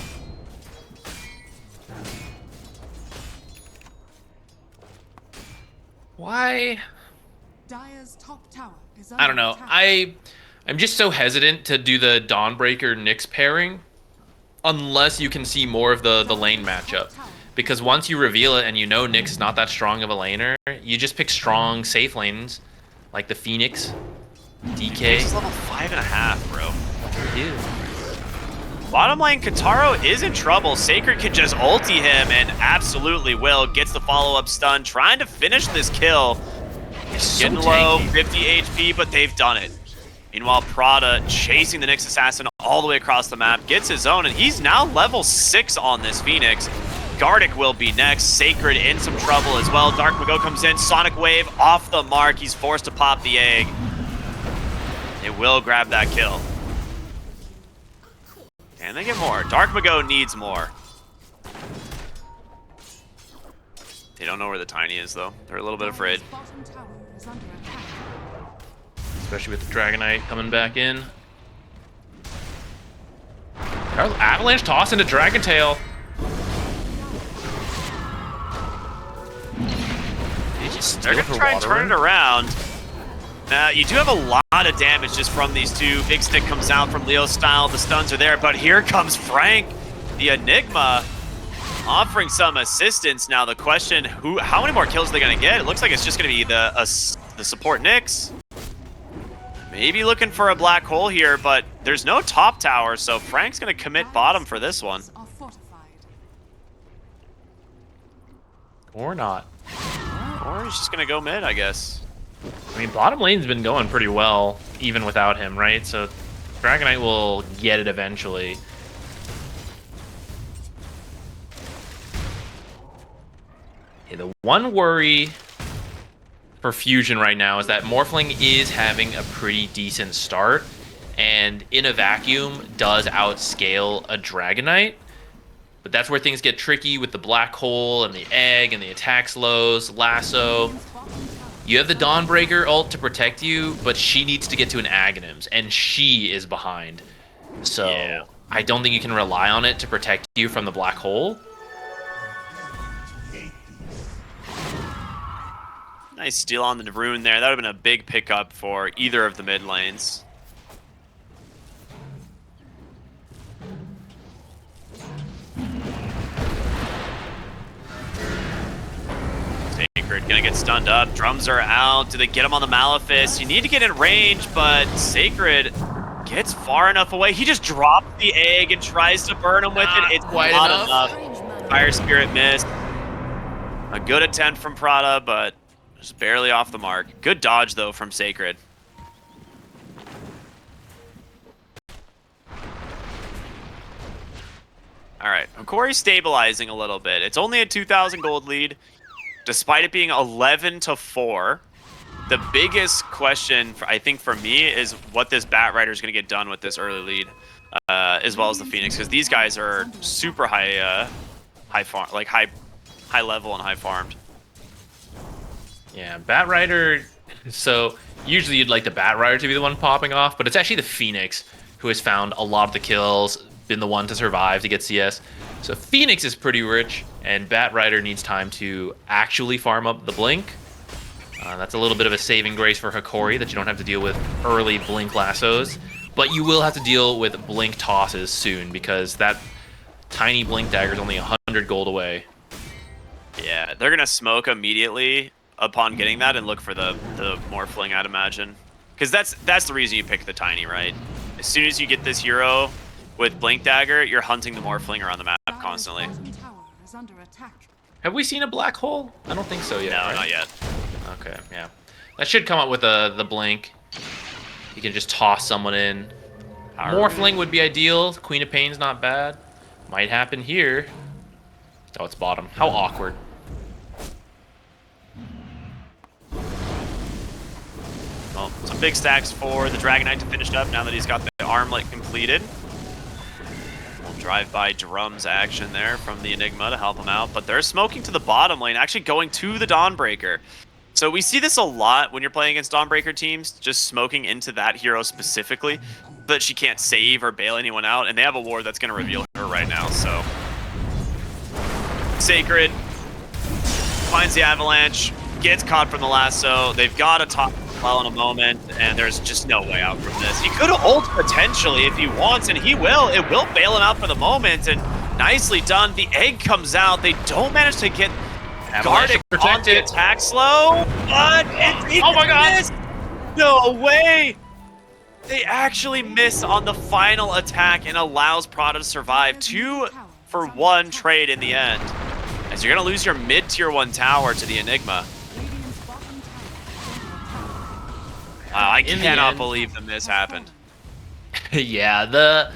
Why? Dire's top tower is I don't know. attack. I'm just so hesitant to do the Dawnbreaker Nyx pairing unless you can see more of the lane matchup. Because once you reveal it and you know Nyx is not that strong of a laner, you just pick strong safe lanes like the Phoenix, DK. He's level 5.5, bro. Dude. Bottom lane, Kataro is in trouble. Sacred can just ulti him and absolutely will. Gets the follow-up stun, trying to finish this kill. Getting low, 50 HP, but they've done it. Meanwhile, Prada chasing the Nyx Assassin all the way across the map, gets his own, and he's now level 6 on this Phoenix. Gardic will be next. Sacred in some trouble as well. Dark Mago comes in. Sonic Wave off the mark. He's forced to pop the egg. They will grab that kill. Can they get more? Dark Mago needs more. They don't know where the Tiny is, though. They're a little bit afraid. Dire's bottom tower is under attack. Especially with the Dragonite coming back in. Avalanche toss into Dragon Tail. They're going to try and turn it around. You do have a lot of damage just from these two. Big Stick comes out from Leo's style. The stuns are there, but here comes Frank, the Enigma, offering some assistance. Now the question, how many more kills are they going to get? It looks like it's just going to be the support Nyx. Maybe looking for a black hole here, but there's no top tower, so Frank's going to commit bottom for this one. Are fortified. Or not. Or he's just going to go mid, I guess. I mean, bottom lane's been going pretty well, even without him, right? So Dragonite will get it eventually. Okay, the one worry for Fusion right now is that Morphling is having a pretty decent start, and in a vacuum does outscale a Dragonite. But that's where things get tricky with the black hole and the egg and the attack slows, lasso. You have the Dawnbreaker ult to protect you, but she needs to get to an Aghanims, and she is behind. So Yeah. I don't think you can rely on it to protect you from the black hole. Nice steal on the rune there. That would have been a big pickup for either of the mid lanes. Sacred gonna get stunned up. Drums are out. Do they get him on the Malefice? You need to get in range, but Sacred gets far enough away. He just drops the egg and tries to burn him with it. It's quite not enough. enough. Fire Spirit missed. A good attempt from Prada, but just barely off the mark. Good dodge, though, from Sacred. All right, Hokori's stabilizing a little bit. It's only a 2,000 gold lead, despite it being 11-4. The biggest question, I think, for me is what this Bat Rider is going to get done with this early lead, as well as the Phoenix, because these guys are super high level and high farmed. Yeah, Bat Rider. So usually you'd like the Bat Rider to be the one popping off, but it's actually the Phoenix who has found a lot of the kills, been the one to survive to get CS. So Phoenix is pretty rich, and Bat Rider needs time to actually farm up the Blink. That's a little bit of a saving grace for Hokori, that you don't have to deal with early Blink lassos, but you will have to deal with Blink tosses soon, because that tiny Blink dagger is only 100 gold away. Yeah, they're gonna smoke immediately upon getting that and look for the Morphling, I'd imagine, because that's the reason you pick the tiny, right? As soon as you get this hero with Blink Dagger, you're hunting the Morphling around the map constantly. Have we seen a black hole? I don't think so yet. No, right? not yet. Okay, yeah. That should come up with the Blink. You can just toss someone in. Morphling would be ideal. Queen of Pain's not bad. Might happen here. Oh, it's bottom. How awkward. Well, some big stacks for the Dragon Knight to finish up now that he's got the armlet completed. We'll drive by Drum's action there from the Enigma to help him out, but they're smoking to the bottom lane, actually going to the Dawnbreaker. So we see this a lot when you're playing against Dawnbreaker teams, just smoking into that hero specifically, but she can't save or bail anyone out, and they have a ward that's going to reveal her right now, so. Sacred finds the Avalanche, gets caught from the lasso. They've got a top well in a moment, and there's just no way out from this. He could ult potentially if he wants, and he will. It will bail him out for the moment, and nicely done. The egg comes out. They don't manage to get Gardic on the attack slow, but oh my god! No way! They actually miss on the final attack and allows Prada to survive. 2-for-1 trade in the end, as you're gonna lose your mid-tier 1 tower to the Enigma. I cannot believe the miss happened. Yeah, the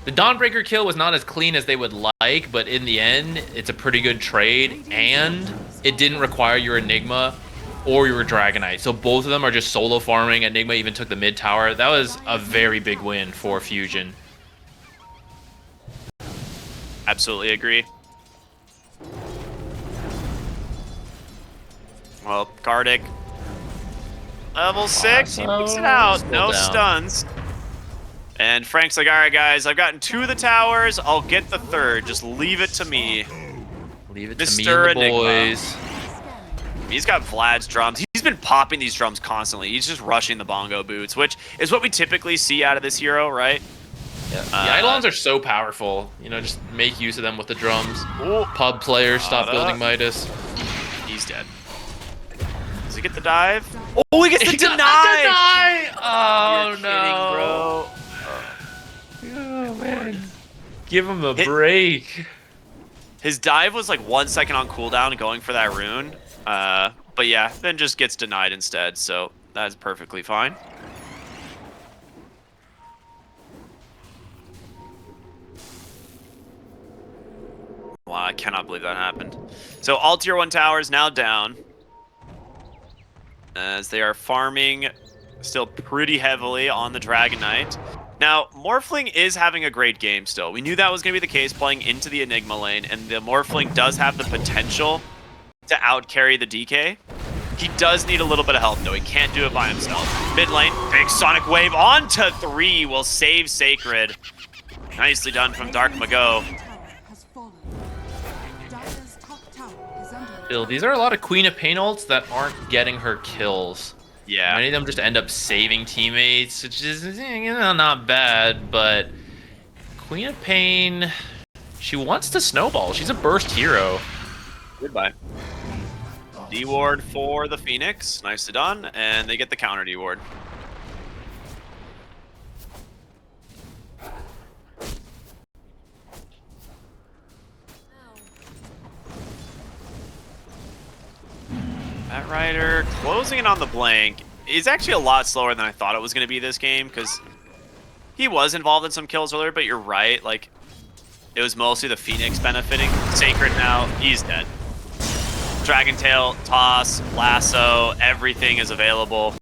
Dawnbreaker kill was not as clean as they would like, but in the end, it's a pretty good trade, and it didn't require your Enigma or your Dragonite. So both of them are just solo farming. Enigma even took the mid tower. That was a very big win for Fusion. Absolutely agree. Well, Gardic, level 6, he makes it out. No stuns. And Frank's like, all right, guys, I've gotten 2 of the towers. I'll get the 3rd. Just leave it to me. Leave it to Mr. me and the boys. Enigma. He's got Vlad's drums. He's been popping these drums constantly. He's just rushing the bongo boots, which is what we typically see out of this hero, right? Yeah. The Eidolons are so powerful. You know, just make use of them with the drums. Ooh. Pub players, stop building Midas. He's dead. Does he get the dive? Oh, he gets the deny! Oh, You're no. kidding, bro. Oh, man. Give him a break. His dive was like 1 second on cooldown going for that rune. But yeah, then just gets denied instead, so that's perfectly fine. Wow, I cannot believe that happened. So all tier 1 towers now down, as they are farming still pretty heavily on the Dragon Knight. Now, Morphling is having a great game still. We knew that was going to be the case playing into the Enigma lane, and the Morphling does have the potential to outcarry the DK. He does need a little bit of help, though. He can't do it by himself. Mid lane, big Sonic Wave onto 3 will save Sacred. Nicely done from Dark Mago. Bill, these are a lot of Queen of Pain ults that aren't getting her kills. Yeah. Many of them just end up saving teammates, which is, you know, not bad, but Queen of Pain, she wants to snowball. She's a burst hero. Goodbye. D-ward for the Phoenix. Nicely done. And they get the counter D-ward. That Rider closing in on the blink is actually a lot slower than I thought it was going to be this game, because he was involved in some kills earlier, but you're right, like, it was mostly the Phoenix benefiting. Sacred now, he's dead. Dragon Tail, toss, lasso, everything is available.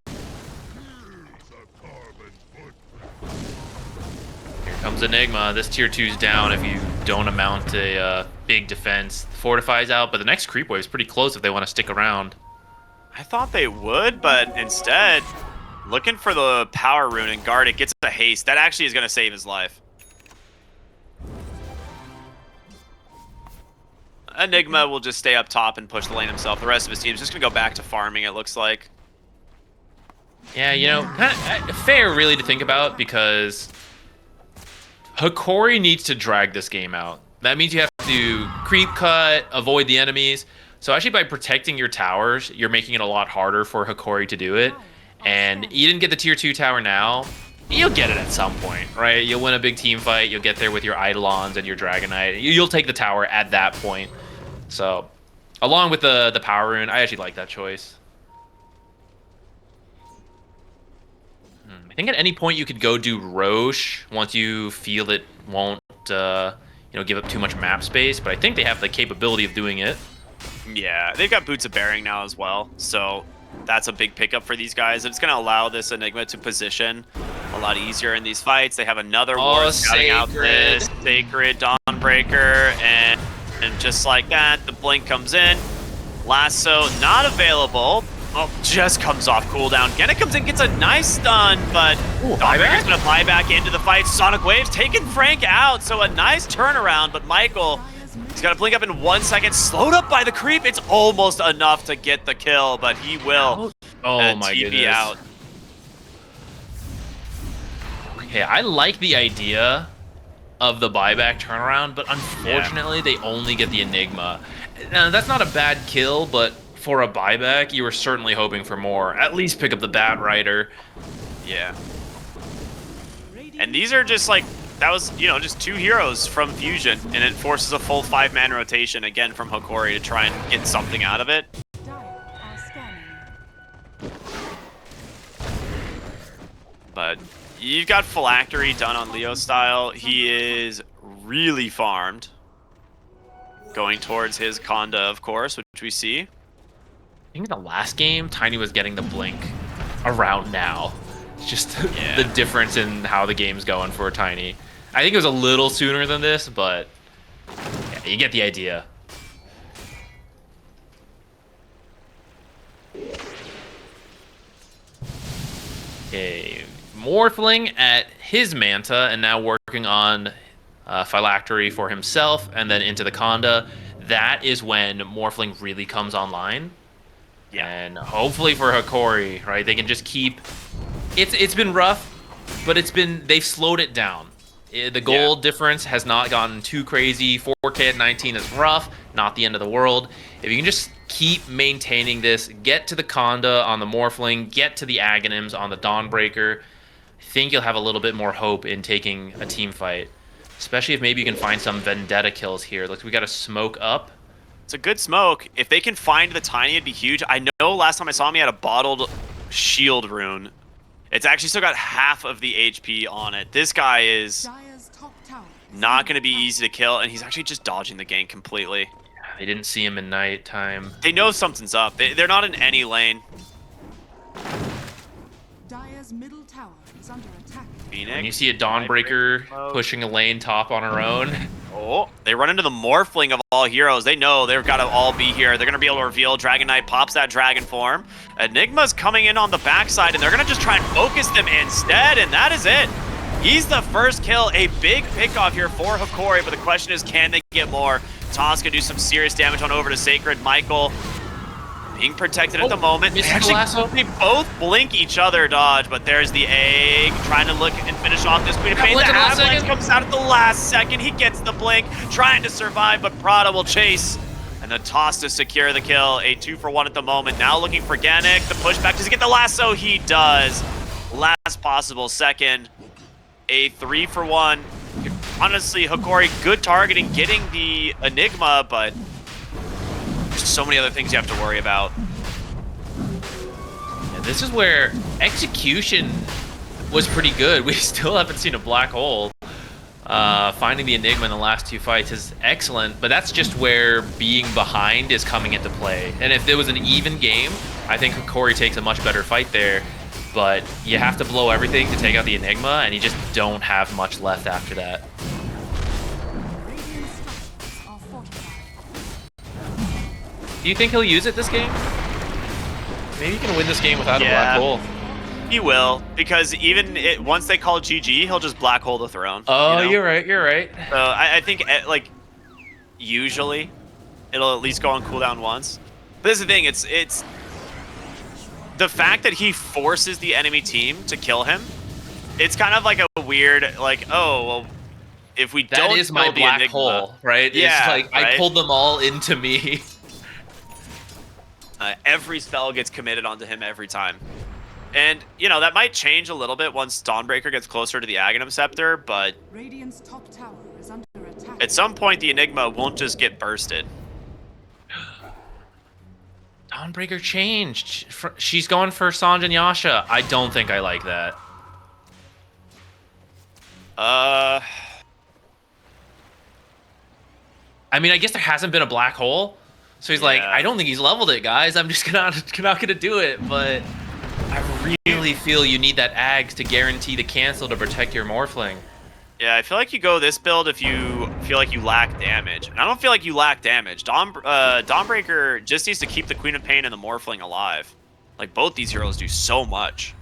Here comes Enigma. This tier 2's down if you don't amount a big defense. Fortify's out, but the next creep wave is pretty close if they want to stick around. I thought they would, but instead, looking for the power rune and guard it, gets a haste. That actually is going to save his life. Enigma will just stay up top and push the lane himself. The rest of his team's just going to go back to farming, it looks like. Yeah, you know, kind of fair really to think about, because Hokori needs to drag this game out. That means you have to creep cut, avoid the enemies. So actually by protecting your towers, you're making it a lot harder for Hokori to do it. And you didn't get the tier 2 tower now. You'll get it at some point, right? You'll win a big team fight. You'll get there with your Eidolons and your Dragonite. You'll take the tower at that point. So, along with the power rune, I actually like that choice. I think at any point you could go do Roche once you feel it won't, give up too much map space. But I think they have the capability of doing it. Yeah, they've got Boots of Bearing now as well, so that's a big pickup for these guys. It's going to allow this Enigma to position a lot easier in these fights. They have another ward scouting out this Sacred Dawnbreaker, and just like that, the blink comes in. Lasso not available. Oh, just comes off cooldown. Genna comes in, gets a nice stun, but Dawnbreaker's going to fly back into the fight. Sonic Waves taking Frank out, so a nice turnaround, but Michael... he's got to blink up in 1 second, slowed up by the creep. It's almost enough to get the kill, but he will my TP goodness. out. Okay, I like the idea of the buyback turnaround, but unfortunately they only get the Enigma. Now, that's not a bad kill, but for a buyback, you were certainly hoping for more. At least pick up the Bat Rider. Yeah. And these are just like, that was, just 2 heroes from Fusion, and it forces a full 5-man rotation again from Hokori to try and get something out of it. But you've got Phylactery done on Leo style. He is really farmed. Going towards his Conda, of course, which we see. I think in the last game, Tiny was getting the blink around now. It's just the difference in how the game's going for Tiny. I think it was a little sooner than this, but yeah, you get the idea. Okay, Morphling at his Manta, and now working on Phylactery for himself, and then into the Conda. That is when Morphling really comes online. Yeah. And hopefully for Hokori, right, they can just keep... It's been rough, but they've slowed it down. The gold difference has not gotten too crazy. 4K at 19 is rough, not the end of the world. If you can just keep maintaining this, get to the Conda on the Morphling, get to the Aghanims on the Dawnbreaker, I think you'll have a little bit more hope in taking a team fight. Especially if maybe you can find some Vendetta kills here. Looks like we got a smoke up. It's a good smoke. If they can find the Tiny, it'd be huge. I know last time I saw him, he had a bottled shield rune. It's actually still got half of the HP on it. This guy is not going to be easy to kill, and he's actually just dodging the gank completely. Yeah, they didn't see him in night time. They know something's up. They're not in any lane. Dire's middle tower is under attack. Phoenix. When you see a Dawnbreaker pushing a lane top on her own. Oh, they run into the Morphling of all heroes. They know they've got to all be here. They're going to be able to reveal. Dragon Knight pops that dragon form. Enigma's coming in on the backside, and they're going to just try and focus them instead, and that is it. He's the first kill. A big pickoff here for Hokori, but the question is, can they get more? Toss can do some serious damage on over to Sacred. Michael being protected at the moment. They both blink each other, dodge, but there's the egg trying to look and finish off this Queen of Pain. The Avalanche comes out at the last second. He gets the blink, trying to survive, but Prada will chase. And the toss to secure the kill. A 2-for-1 at the moment. Now looking for Ganek. The pushback. Does he get the lasso? He does. Last possible second. A 3-for-1. Honestly, Hokori, good targeting, getting the Enigma, but there's so many other things you have to worry about. this is where execution was pretty good. We still haven't seen a black hole. Finding the Enigma in the last 2 fights is excellent, but that's just where being behind is coming into play. And if there was an even game, I think Hokori takes a much better fight there. But you have to blow everything to take out the Enigma, and you just don't have much left after that. Radiant structures are fortified. Do you think he'll use it this game? Maybe he can win this game without a black hole. He will, because once they call GG, he'll just black hole the throne. Oh, you know? You're right. You're right. So I think like usually it'll at least go on cooldown once. But this is the thing. It's the fact that he forces the enemy team to kill him. It's kind of like a weird like, oh well, if we don't That is my kill the black Enigma, hole, right? Yeah, It's like right? I pulled them all into me. Every spell gets committed onto him every time. And, you know, that might change a little bit once Dawnbreaker gets closer to the Aghanim Scepter, but Radiant's top tower is under attack. at some point the Enigma won't just get bursted. Dawnbreaker changed. She's going for Sanj and Yasha. I don't think I like that. I mean, I guess there hasn't been a black hole. So he's like, I don't think he's leveled it, guys. I'm just not gonna do it, but I really feel you need that Ags to guarantee the cancel to protect your Morphling. Yeah, I feel like you go this build if you feel like you lack damage. And I don't feel like you lack damage. Dawnbreaker just needs to keep the Queen of Pain and the Morphling alive. Like, both these heroes do so much.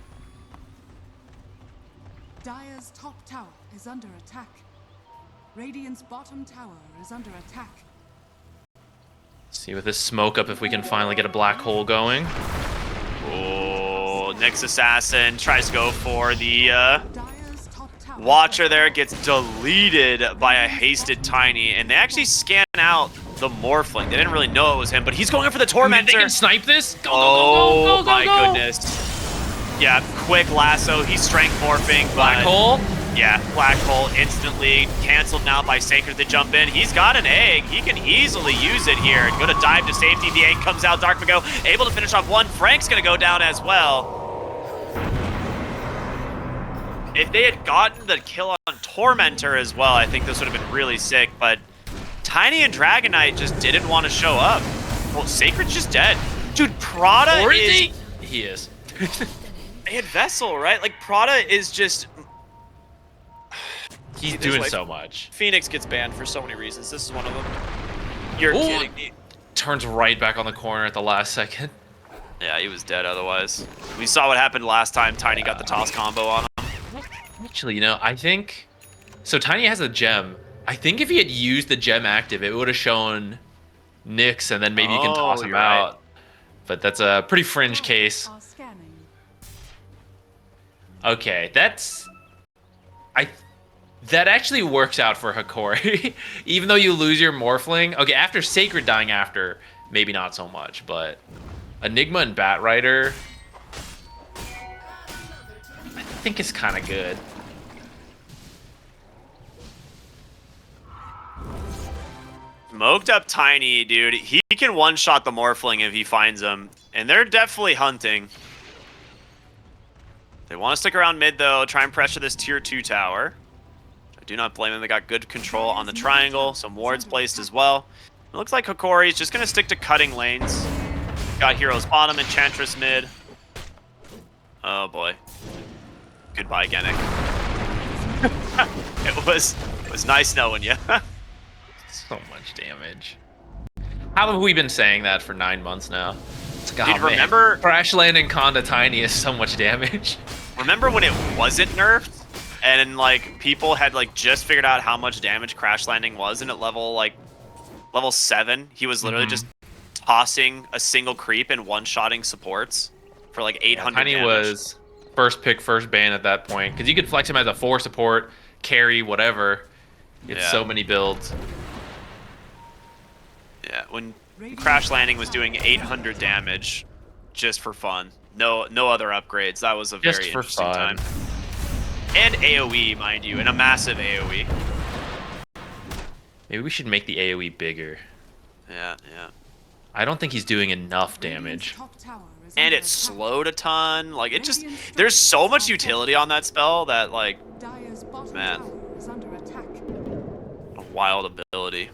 Dire's top tower is under attack. Radiant's bottom tower is under attack. See with this smoke up if we can finally get a black hole going. Oh, Nyx Assassin tries to go for the Dire's top tower Watcher there, gets deleted by a hasted Tiny, and they actually scan out the Morphling. They didn't really know it was him, but he's going for the They Tormentor. can snipe this? Go, Oh go, go, go, go, my go. goodness. Yeah, quick lasso. He's strength morphing. Black but, hole? Yeah, black hole instantly canceled now by Sacred to jump in. He's got an egg. He can easily use it here. Go to dive to safety. The egg comes out. Dark Mago able to finish off one. Frank's going to go down as well. If they had gotten the kill on Tormentor as well, I think this would have been really sick. But Tiny and Dragonite just didn't want to show up. Well, Sacred's just dead. Dude, Prada Or is is... he? He is. They had Vessel, right? Like, Prada is just... He's This doing way- so much. Phoenix gets banned for so many reasons. This is one of them. You're Ooh. kidding me. Turns right back on the corner at the last second. Yeah, he was dead otherwise. We saw what happened last time Tiny got the toss combo on him. Actually, you know, I think... So Tiny has a gem. I think if he had used the gem active, it would have shown Nyx, and then maybe you can toss him you're right. out. But that's a pretty fringe case. are scanning. Okay, that's... That actually works out for Hokori. Even though you lose your Morphling. Okay, after Sacred dying after, maybe not so much, but... Enigma and Batrider... I think it's kind of good. Smoked up Tiny, dude. He can one-shot the Morphling if he finds him. And they're definitely hunting. They want to stick around mid, though. Try and pressure this tier 2 tower. I do not blame them. They got good control on the triangle. Some wards placed as well. It looks like Hokori's just going to stick to cutting lanes. Got Heroes bottom, Enchantress mid. Oh, boy. Goodbye, Genic. it was nice knowing you. So much damage. How have we been saying that for 9 months now? God, Dude, remember- Crash landing Conda Tiny is so much damage. Remember when it wasn't nerfed? And, like, people had, like, just figured out how much damage Crash Landing was, and at level 7, he was literally just tossing a single creep and one-shotting supports for, like, 800 Tiny damage. was first pick, first ban at that point, because you could flex him as a 4 support, carry, whatever. It's Yeah. so many builds. Yeah, when Crash Landing was doing 800 damage just for fun. No other upgrades. That was a Just very for interesting fun. time. And AoE, mind you, and a massive AoE. Maybe we should make the AoE bigger. Yeah. I don't think he's doing enough Radiant's damage. top tower is and under it attack. slowed a ton. Like, it just, Radiant's there's so much top utility on that spell that, like, Dire's bottom Man. tower is under attack. a wild ability.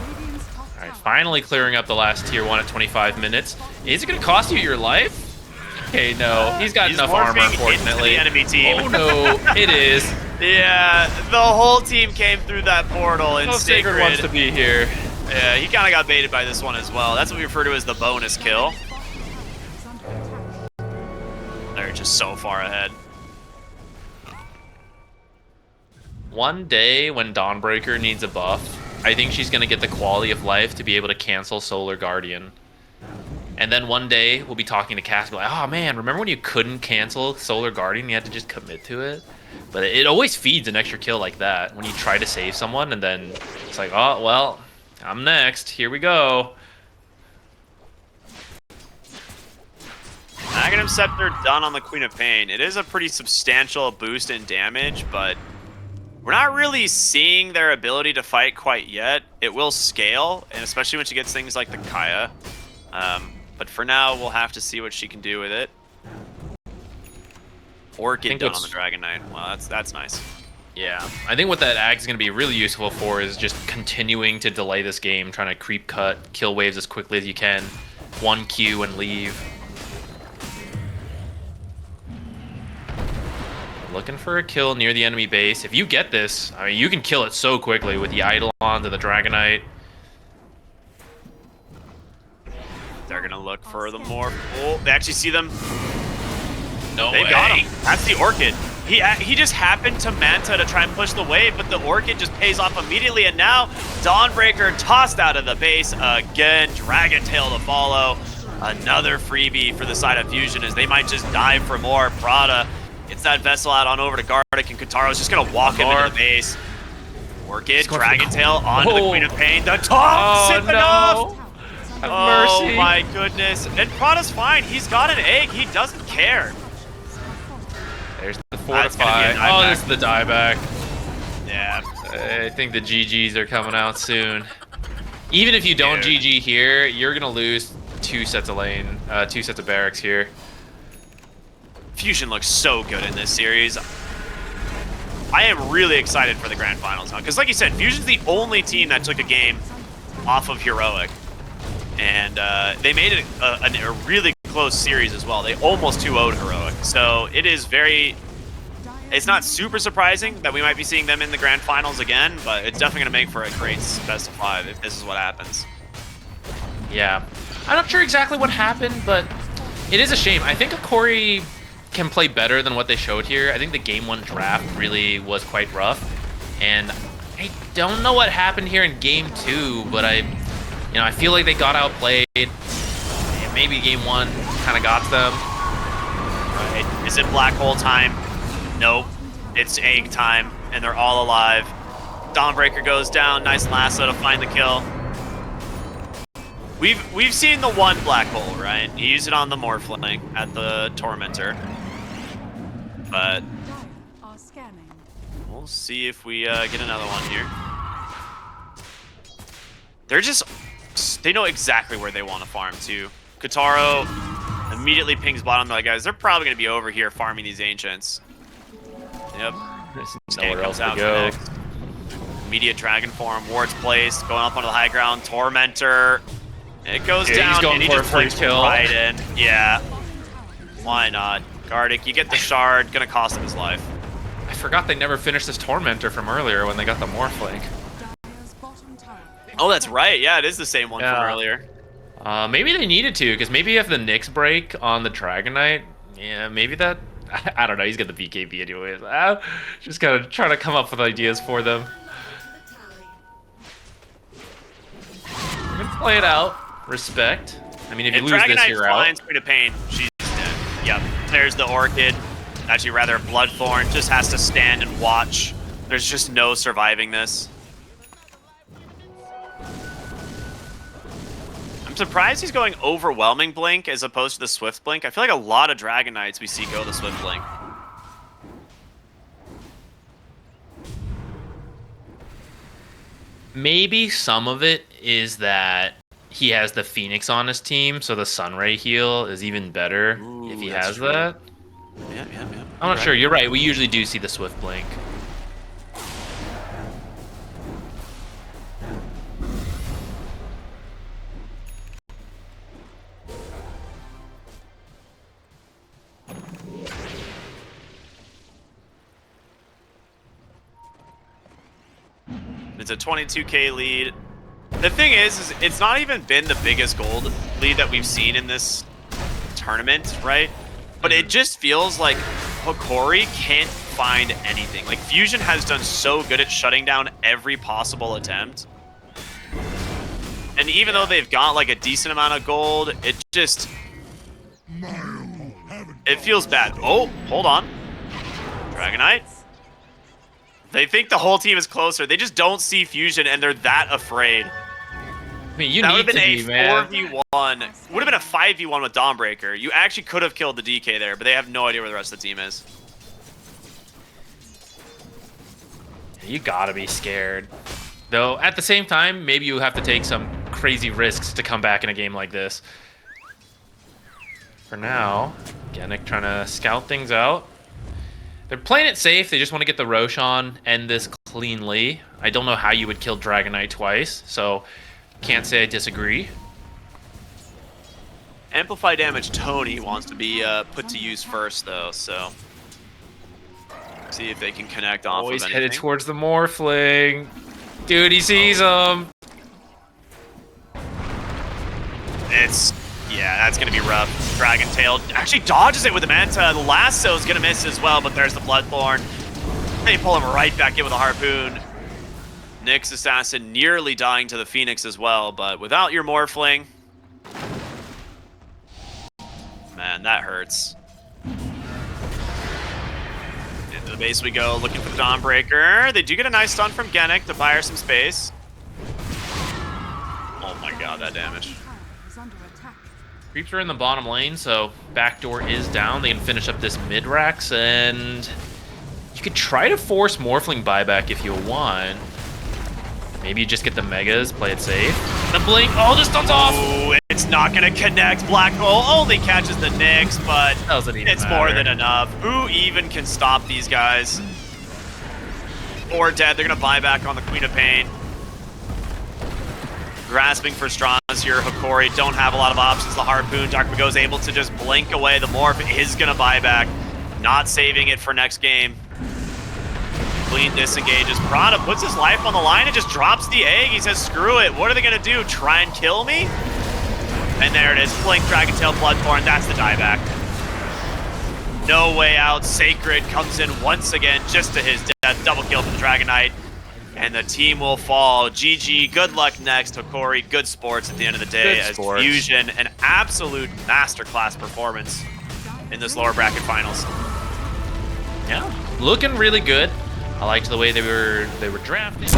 Radiant's top All right, tower finally clearing up the last tier 1 at 25 minutes. Is it going to cost you your life? Okay, no. He's got He's enough armor, morphing into unfortunately. the enemy team. Oh, no. It is. Yeah, the whole team came through that portal in No Sacred wants to be here. Yeah, he kind of got baited by this one as well. That's what we refer to as the bonus kill. is under attack. They're just so far ahead. One day when Dawnbreaker needs a buff, I think she's going to get the quality of life to be able to cancel Solar Guardian. And then one day we'll be talking to Cass, be like, oh man, remember when you couldn't cancel Solar Guardian? You had to just commit to it? But it always feeds an extra kill like that when you try to save someone and then it's like, oh, well, I'm next. Here we go. Aghanim Scepter done on the Queen of Pain. It is a pretty substantial boost in damage, but we're not really seeing their ability to fight quite yet. It will scale, and especially when she gets things like the Kaya. But for now, we'll have to see what she can do with it. Or get done on the Dragon Knight. Well, that's nice. Yeah, I think what that Ag is going to be really useful for is just continuing to delay this game, trying to creep cut, kill waves as quickly as you can, 1Q and leave. Looking for a kill near the enemy base. If you get this, I mean, you can kill it so quickly with the Eidolon and the Dragon Knight. They're gonna look for the more. Oh, they actually see them. No They way. got him. That's the Orchid. He just happened to Manta to try and push the wave, but the Orchid just pays off immediately, and now Dawnbreaker tossed out of the base again. Dragon Tail to follow. Another freebie for the side of Fusion as they might just dive for more. Prada gets that vessel out on over to Gardic, and Kataro's just gonna walk him into the base. Orchid, Dragon Tail onto the Queen of Pain. The top sip enough! Have Oh mercy. my goodness. And Prada's fine. He's got an egg. He doesn't care. There's the That's gonna be fortify. a dieback. Oh, this is the dieback. Yeah. I think the GGs are coming out soon. Even if you don't Dude. GG here, you're gonna lose two sets of lane, 2 sets of barracks here. Fusion looks so good in this series. I am really excited for the grand finals now. Because like you said, Fusion's the only team that took a game off of Heroic. And they made it a really close series as well. They almost 2-0'd Heroic. So it is very... It's not super surprising that we might be seeing them in the grand finals again, but it's definitely going to make for a great best of 5 if this is what happens. Yeah. I'm not sure exactly what happened, but it is a shame. I think Hokori can play better than what they showed here. I think the Game 1 draft really was quite rough. And I don't know what happened here in Game 2, but I feel like they got outplayed. Maybe Game 1 kind of got to them. Right. Is it black hole time? Nope. It's egg time, and they're all alive. Dawnbreaker goes down. Nice lasso to find the kill. We've seen the one black hole, right? He used it on the Morphling at the Tormentor. But Dire are scanning. we'll see if we get another one here. They're just... They know exactly where they want to farm, too. Kataro immediately pings bottom. They're like, guys, they're probably going to be over here farming these Ancients. Yep. There's Scan nowhere else comes to out go. next. Immediate Dragon Form. Ward's placed. Going up onto the high ground. Tormentor. It goes Yeah, he's down, going and he for a just free flicks kill. right in. Yeah. Why not? Gardic, you get the shard. Gonna cost him his life. I forgot they never finished this Tormentor from earlier when they got the Morphling. Dire's bottom tower. Oh, that's right. Yeah, it is the same one from Yeah. earlier. Maybe they needed to, because maybe if the Nyx break on the Dragon Knight, yeah, maybe that... I don't know, he's got the BKB anyways. Just gotta try to come up with ideas for them. We're gonna play it out. Respect. I mean, if you And lose Dragon this, Knight you're out. finds Queen of Pain. She's dead. Yep. There's the Orchid. Actually, rather, Bloodthorn just has to stand and watch. There's just no surviving this. I'm surprised he's going Overwhelming Blink as opposed to the Swift Blink. I feel like a lot of Dragon Knights we see go the Swift Blink. Maybe some of it is that he has the Phoenix on his team, so the Sunray heal is even better Ooh, if he that's has true. that. Yeah. I'm not sure. You're right. We usually do see the Swift Blink. It's a 22k lead. The thing is it's not even been the biggest gold lead that we've seen in this tournament, right? But it just feels like Hokori can't find anything. Like, Fusion has done so good at shutting down every possible attempt. And even though they've got, like, a decent amount of gold, it just... It feels bad. Oh, hold on. Dragonite. They think the whole team is closer. They just don't see Fusion, and they're that afraid. I mean, you That would need have to been be, a man. 4v1. Would have been a 5v1 with Dawnbreaker. You actually could have killed the DK there, but they have no idea where the rest of the team is. You gotta be scared. Though, at the same time, maybe you have to take some crazy risks to come back in a game like this. For now, Genic trying to scout things out. They're playing it safe. They just want to get the Roshan, end this cleanly. I don't know how you would kill Dragonite twice, so can't say I disagree. Amplify damage Tony wants to be put to use first, though, so... See if they can connect off Always of headed anything. towards the Morphling. Dude, he sees him. It's... Yeah, that's going to be rough. Dragon Tail actually dodges it with the Manta. The Lasso is going to miss as well, but there's the Bloodthorn. They pull him right back in with a Harpoon. Nyx Assassin nearly dying to the Phoenix as well, but without your Morphling... Man, that hurts. Into the base we go, looking for the Dawnbreaker. They do get a nice stun from Genic to buy her some space. Oh my god, that damage. Is under attack. Creeps are in the bottom lane, so backdoor is down. They can finish up this mid-rax, and you could try to force Morphling buyback if you want. Maybe you just get the Megas, play it safe. The Blink, oh, the stun's off! Ooh, it's not gonna connect. Black Hole only catches the Nyx, but Doesn't even it's more matter. than enough. Who even can stop these guys? Or dead, they're gonna buy back on the Queen of Pain. Grasping for straws here, Hokori don't have a lot of options. The Harpoon, Dark Mago is able to just blink away. The Morph is gonna buy back, not saving it for next game. Clean disengages. Prada puts his life on the line and just drops the egg. He says, screw it. What are they gonna do? Try and kill me? And there it is. Blink, Dragon Tail, Bloodthorn. That's the dieback. No way out. Sacred comes in once again just to his death. Double kill for the Dragonite. And the team will fall. GG. Good luck next. Hokori. Good sports at the end of the day. Good As sports. Fusion, an absolute masterclass performance in this lower bracket finals. Yeah, looking really good. I liked the way they were drafting.